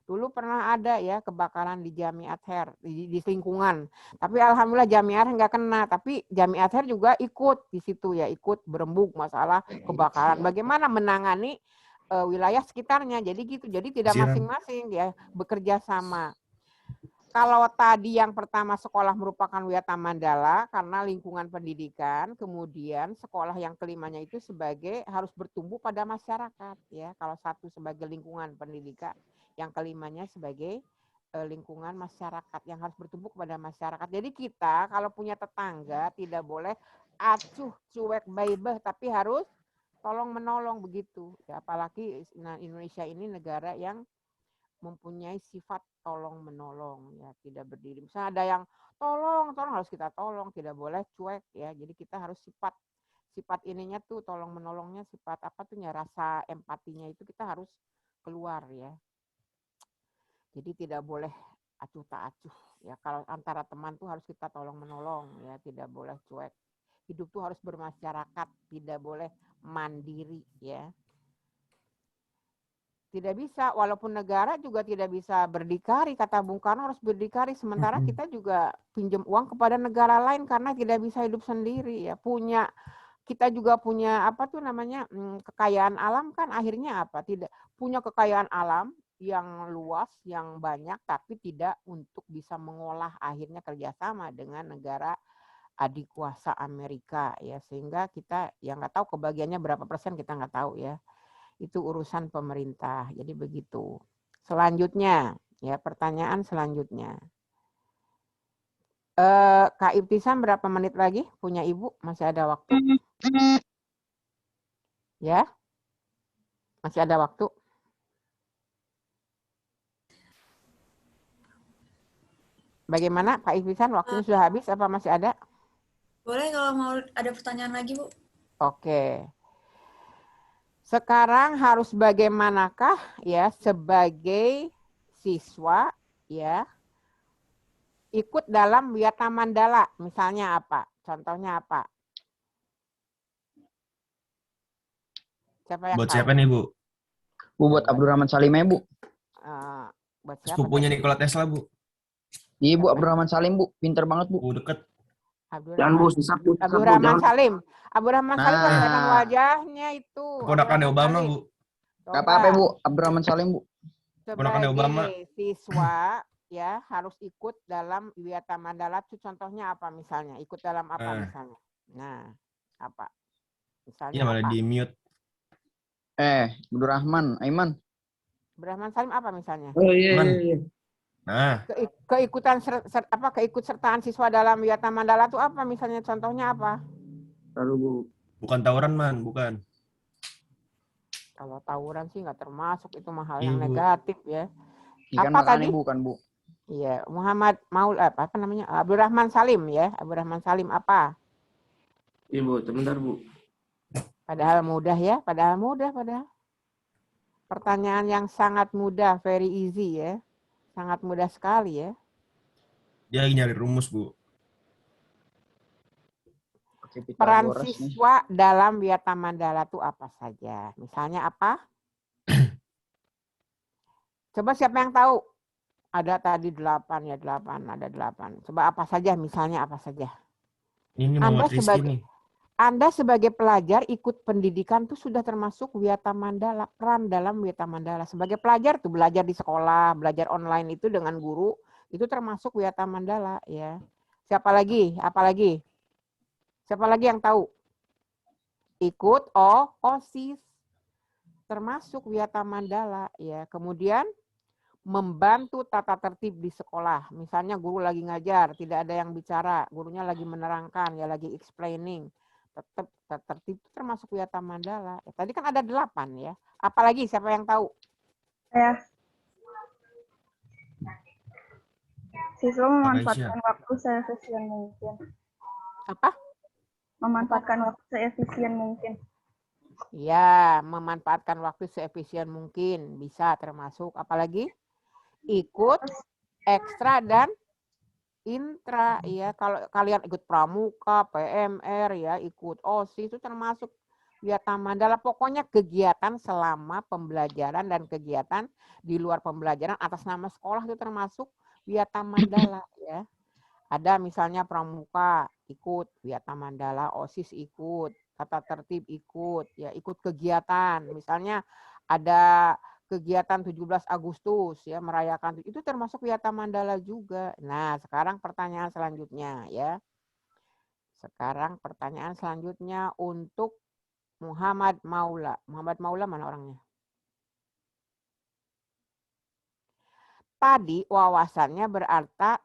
Dulu pernah ada ya kebakaran di Jami Ather, di lingkungan. Tapi alhamdulillah Jami Ather nggak kena, tapi Jami Ather juga ikut di situ ya, ikut berembuk masalah kebakaran. Bagaimana menangani wilayah sekitarnya. Jadi gitu. Jadi tidak masing-masing ya bekerja sama. Kalau tadi yang pertama sekolah merupakan Wiyata Mandala karena lingkungan pendidikan, kemudian sekolah yang kelimanya itu sebagai harus bertumbuh pada masyarakat ya. Kalau satu sebagai lingkungan pendidikan, yang kelimanya sebagai lingkungan masyarakat yang harus bertumbuh kepada masyarakat. Jadi kita kalau punya tetangga tidak boleh acuh cuek baibeh tapi harus tolong menolong begitu. Ya, apalagi Indonesia ini negara yang mempunyai sifat tolong menolong ya, tidak berdiri. Misalnya ada yang tolong harus kita tolong, tidak boleh cuek ya. Jadi kita harus sifat ininya tuh tolong menolongnya, sifat apa tuh ya, rasa empatinya itu kita harus keluar ya. Jadi tidak boleh acuh tak acuh ya. Kalau antara teman tuh harus kita tolong menolong ya, tidak boleh cuek. Hidup tuh harus bermasyarakat, tidak boleh mandiri ya. Tidak bisa, walaupun negara juga tidak bisa berdikari, kata Bung Karno harus berdikari, sementara kita juga pinjam uang kepada negara lain karena tidak bisa hidup sendiri ya. Kita juga punya apa tuh namanya kekayaan alam kan akhirnya apa? Tidak punya kekayaan alam yang luas, yang banyak, tapi tidak untuk bisa mengolah, akhirnya kerjasama dengan negara adik kuasa Amerika ya, sehingga kita yang nggak tahu kebagiannya berapa persen, kita nggak tahu ya. Itu urusan pemerintah. Jadi begitu. Selanjutnya, ya pertanyaan selanjutnya. Kak Ibtisam berapa menit lagi? Punya Ibu? Masih ada waktu? Ya? Masih ada waktu? Bagaimana Kak Ibtisam? Waktunya sudah habis apa masih ada? Boleh kalau mau ada pertanyaan lagi, Bu. Oke. Sekarang harus bagaimanakah ya sebagai siswa ya ikut dalam Wiyata Mandala, misalnya apa? Contohnya apa? Siapa yang Buat tahu? siapa nih, Bu? Bu, buat Abdurrahman Salim ya, Bu. Buat siapa? Sepupunya Nikola Tesla, Bu. Iya, Bu, Abdurrahman Salim, Bu. Pinter banget, Bu. Bu, deket. Abdurrahman Salim. Abdurrahman Salim kan kelihatan wajahnya itu. Keponakannya Obama, Bu. Gak apa-apa, Bu. Abdurrahman Salim, Bu. Keponakannya Obama. Sebagai siswa ya harus ikut dalam Wiyata Mandala itu contohnya apa misalnya? Ikut dalam apa misalnya? Nah, apa? Misalnya malah apa? di mute. Abdurrahman, Aiman. Abdurrahman Salim apa misalnya? Oh iya. Nah, keikutsertaan siswa dalam Wiyata Mandala itu apa misalnya? Contohnya apa? bukan tawuran, Man, bukan. Kalau tawuran sih nggak termasuk, itu hal Iya, yang Bu. negatif ya. Ikan Apa makannya tadi? bukan, Bu. Iya, Muhammad Maul apa namanya? Abdurrahman Salim ya. Abdurrahman Salim apa? Ibu, sebentar, Bu. Padahal mudah ya, padahal. Pertanyaan yang sangat mudah, very easy ya. Sangat mudah sekali ya. Dia lagi nyari rumus, Bu. Peran siswa dalam Wiyata Mandala itu apa saja? Misalnya apa? Coba siapa yang tahu? Ada tadi 8 ya, 8. Ada 8. Coba apa saja, misalnya apa saja? Ini Muhammad Rizky nih. Anda sebagai pelajar ikut pendidikan tuh sudah termasuk Wiyata Mandala, peran dalam Wiyata Mandala. Sebagai pelajar tuh belajar di sekolah, belajar online itu dengan guru, itu termasuk Wiyata Mandala ya. Siapa lagi? Apalagi? Siapa lagi yang tahu? Ikut OSIS. Termasuk Wiyata Mandala ya. Kemudian membantu tata tertib di sekolah. Misalnya guru lagi ngajar, tidak ada yang bicara, gurunya lagi menerangkan, ya lagi explaining. Tetap tertib itu termasuk Wiyata Mandala. Ya, tadi kan ada 8 ya. Apalagi siapa yang tahu? Saya. Siswa memanfaatkan waktu seefisien mungkin. Apa? Memanfaatkan waktu seefisien mungkin. Ya, memanfaatkan waktu seefisien mungkin. Bisa termasuk. Apalagi? Ikut, ekstra, dan intra. Ya, kalau kalian ikut pramuka, PMR, ya, ikut OSIS, itu termasuk Wiyata Mandala. Pokoknya kegiatan selama pembelajaran dan kegiatan di luar pembelajaran atas nama sekolah itu termasuk Wiyata Mandala, ya. Ada misalnya pramuka ikut Wiyata Mandala, OSIS ikut, tata tertib ikut, ya ikut kegiatan. Misalnya ada kegiatan 17 Agustus ya merayakan itu termasuk Wiyata Mandala juga. Nah, sekarang pertanyaan selanjutnya ya. Sekarang pertanyaan selanjutnya untuk Muhammad Maula. Muhammad Maula mana orangnya? Tadi wawasannya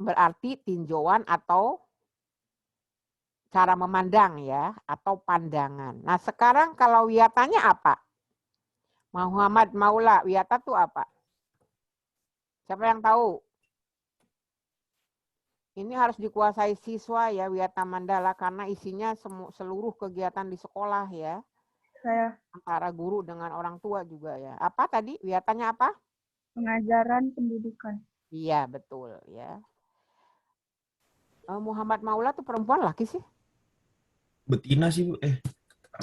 berarti tinjauan atau cara memandang ya, atau pandangan. Nah sekarang kalau wiyatanya apa? Muhammad Maula, wiyata itu apa? Siapa yang tahu? Ini harus dikuasai siswa ya, Wiyata Mandala, karena isinya seluruh kegiatan di sekolah ya. Saya. Antara guru dengan orang tua juga ya. Apa tadi? Wiyatanya apa? Pengajaran pendidikan. Iya, betul ya. Muhammad Maula tuh perempuan laki sih? Betina sih Bu.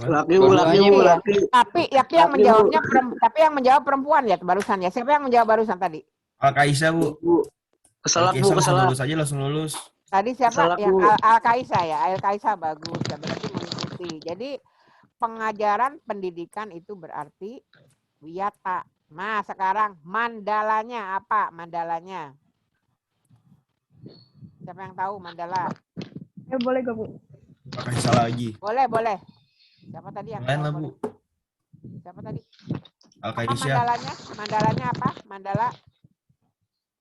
Laki Bu, laki. Tapi yang menjawabnya yang menjawab perempuan ya barusan ya. Siapa yang menjawab barusan tadi? Al-Kaisa Bu. Keselak Bu, keselak. Langsung lulus. Tadi siapa? Keselak, yang Bu. Al-Kaisa ya. Al-Kaisa bagus ya, berarti mengikuti. Jadi pengajaran pendidikan itu berarti wiyata. Nah, sekarang mandalanya apa? Mandalanya. Siapa yang tahu mandala? Ya boleh gak Bu? Al-Kaisa lagi. Boleh. Siapa tadi yang lain lah tahu? Bu. Siapa tadi? Al-Kaisa. Apa mandalanya? Mandalanya apa? Mandala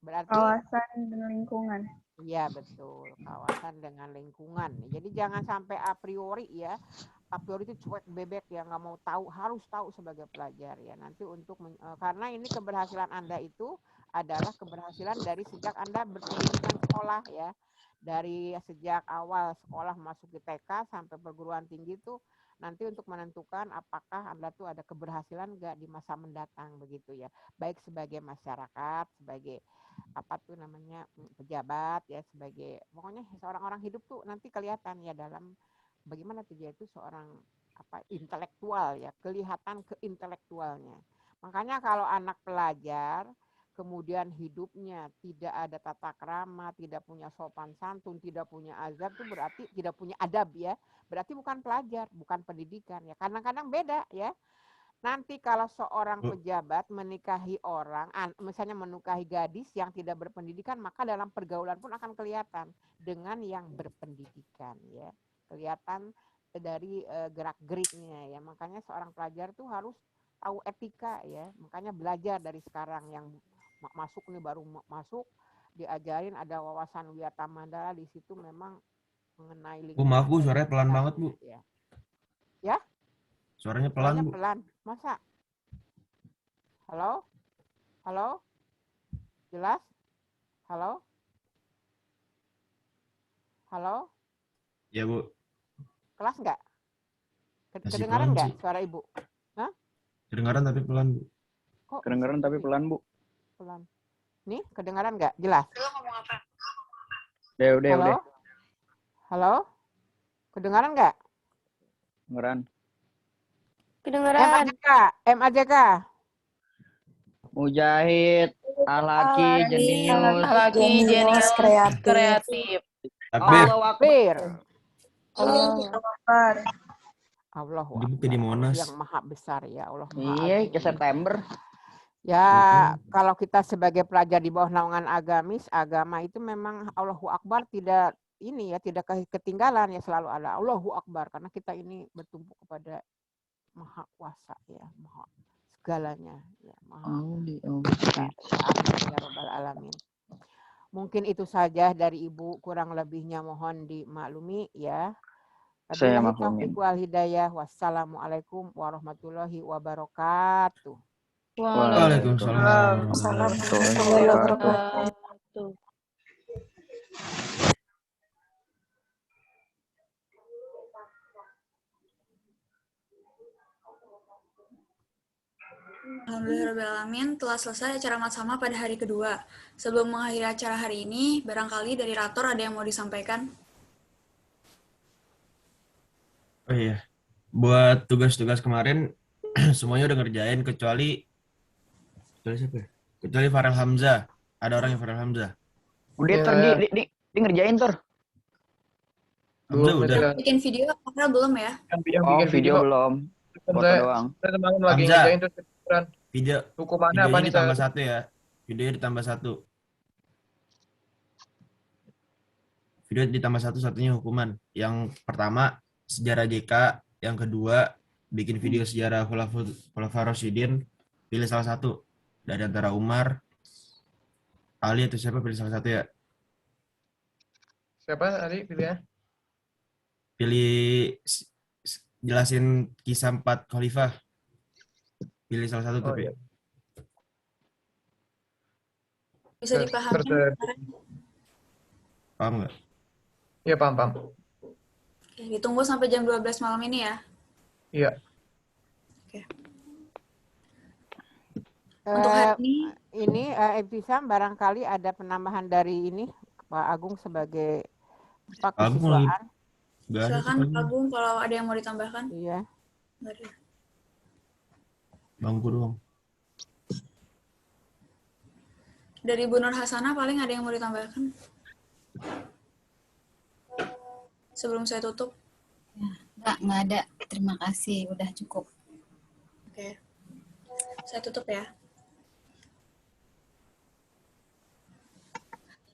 berarti kawasan dan lingkungan. Iya betul, kawasan dengan lingkungan. Jadi jangan sampai a priori ya. A priori itu cuek bebek ya, nggak mau tahu, harus tahu sebagai pelajar ya. Nanti untuk karena ini keberhasilan Anda itu adalah keberhasilan dari sejak Anda berpendidikan sekolah ya. Dari sejak awal sekolah masuk di TK sampai perguruan tinggi itu nanti untuk menentukan apakah Anda tuh ada keberhasilan nggak di masa mendatang begitu ya. Baik sebagai masyarakat, sebagai apa tuh namanya pejabat ya, sebagai pokoknya seorang orang hidup tuh nanti kelihatan ya dalam bagaimana tuh dia itu seorang apa intelektual ya, kelihatan keintelektualnya. Makanya kalau anak pelajar kemudian hidupnya tidak ada tata krama, tidak punya sopan santun, tidak punya azab, itu berarti tidak punya adab ya. Berarti bukan pelajar, bukan pendidikan ya. Kadang-kadang beda ya. Nanti kalau seorang pejabat menikahi orang, misalnya menikahi gadis yang tidak berpendidikan, maka dalam pergaulan pun akan kelihatan dengan yang berpendidikan ya. Kelihatan dari gerak-geriknya ya. Makanya seorang pelajar tuh harus tahu etika ya. Makanya belajar dari sekarang yang masuk nih, baru masuk diajarin ada wawasan Wiyata Mandala di situ, memang mengenai lingkungan. Bu, maaf Bu, suaranya pelan banget Bu. Ya? Suaranya pelan Bu. Pelan. Masa? Halo? Halo? Jelas? Halo? Halo? Ya Bu. Kelas nggak? Kedengaran nggak suara Ibu? Hah? Kedengaran tapi pelan Bu. Kok kedengaran tapi pelan Bu. Pelan. Nih, kedengaran nggak? Jelas? Udah. Halo? Halo? Kedengaran nggak? Kedengaran. MAJK. Mujahid, Ahlaki, Jenius, kreatif. Allahu Akbar. Allah di Monas. Yang maha besar ya Allah. Iya, ke September. Ya, kalau kita sebagai pelajar di bawah naungan agamis, agama itu memang Allahu Akbar tidak ini ya, tidak ketinggalan ya, selalu ada Allahu Akbar karena kita ini bertumpu kepada Maha Kuasa ya, Maha segalanya ya, Maha ya Rabbal Alamin. Mungkin itu saja dari Ibu, kurang lebihnya mohon dimaklumi ya. Wabillahi taufiq wal hidayah. Wassalamualaikum warahmatullahi wabarakatuh. Waalaikumsalam warahmatullahi wabarakatuh. Alhamdulillahirrahmanirrahim, telah selesai acara Matsama pada hari kedua. Sebelum mengakhiri acara hari ini, barangkali dari Rator ada yang mau disampaikan? Oh iya, buat tugas-tugas kemarin semuanya udah ngerjain kecuali siapa ya? Kecuali Farel Hamzah. Ada orang yang Farel Hamzah. Udah Tor, di ngerjain Tor. Hamzah udah. Yang bikin video, Farel belum ya? Yang Oh, bikin video belum. Foto saya, doang. saya kemarin lagi Hamzah. ngerjain terus kepikiran, Video hukumannya apa videonya nih ditambah saya? satu ya. Videonya ditambah satu. Video ditambah satu, satunya hukuman. Yang pertama sejarah JK, yang kedua bikin video sejarah Khulafaur Rasyidin. Pilih salah satu dari antara Umar, Ali atau siapa, pilih salah satu ya. Siapa tadi pilihnya? Pilih jelasin kisah 4 khalifah. Pilih salah satu Oh, tapi. iya. Bisa dipahami? Paham nggak? Iya, paham. Oke, ditunggu sampai jam 12 malam ini ya. Iya. Untuk hari Ini Ebtisam barangkali ada penambahan dari ini Pak Agung sebagai Pak Agung lagi. kesiswaan. Nggak ada silakan tuh, Pak Agung kalau ada yang mau ditambahkan. Iya. Nggak ada. bangku doang. Dari Bu Nur Hasanah paling ada yang mau ditambahkan? Sebelum saya tutup. Nggak ada. Terima kasih, udah cukup. Oke. Saya tutup ya.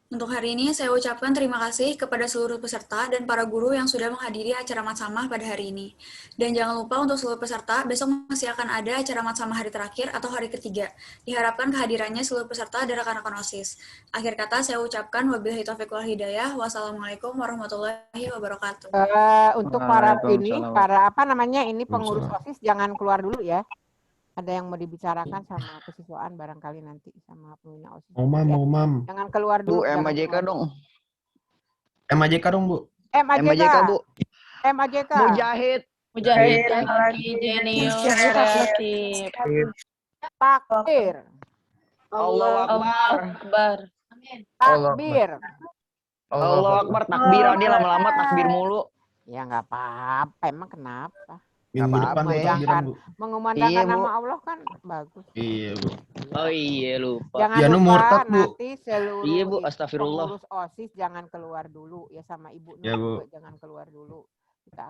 Untuk hari ini saya ucapkan terima kasih kepada seluruh peserta dan para guru yang sudah menghadiri acara Matsamah pada hari ini. Dan jangan lupa untuk seluruh peserta, besok masih akan ada acara Matsamah hari terakhir atau hari ketiga. Diharapkan kehadirannya seluruh peserta dan rekan-rekan OSIS. Akhir kata saya ucapkan wabillahi taufiq wal hidayah. Wassalamualaikum warahmatullahi wabarakatuh. Untuk para ini, Waalaikumsalam. para apa namanya ini pengurus OSIS jangan keluar dulu ya. Ada yang mau dibicarakan sama kesiswaan barangkali nanti sama pembina OSIS. Mam. Jangan keluar Bu, dulu. jangan MAJK keluar dong. MAJK dong, Bu. MAJK, Bu. MAJK. Mujahid lagi jenius kreatif. Takbir. Allahu Akbar. Akbar. Takbir. Allahu Akbar. Takbir, Adil lama-lama takbir mulu. Ya nggak apa-apa. Emang kenapa? Minggu Nggak depan apa-apa ya. takbiran, Bu. Mengumandangkan Iya, Bu. nama Allah kan bagus. Iya, Bu. Oh iya, lupa. Jangan Piano lupa murtad, Bu. nanti seluruh Iya, Bu. Astagfirullah. pengurus OSIS jangan keluar dulu ya sama Ibu Nur Ya, Bu. juga jangan keluar dulu. Kita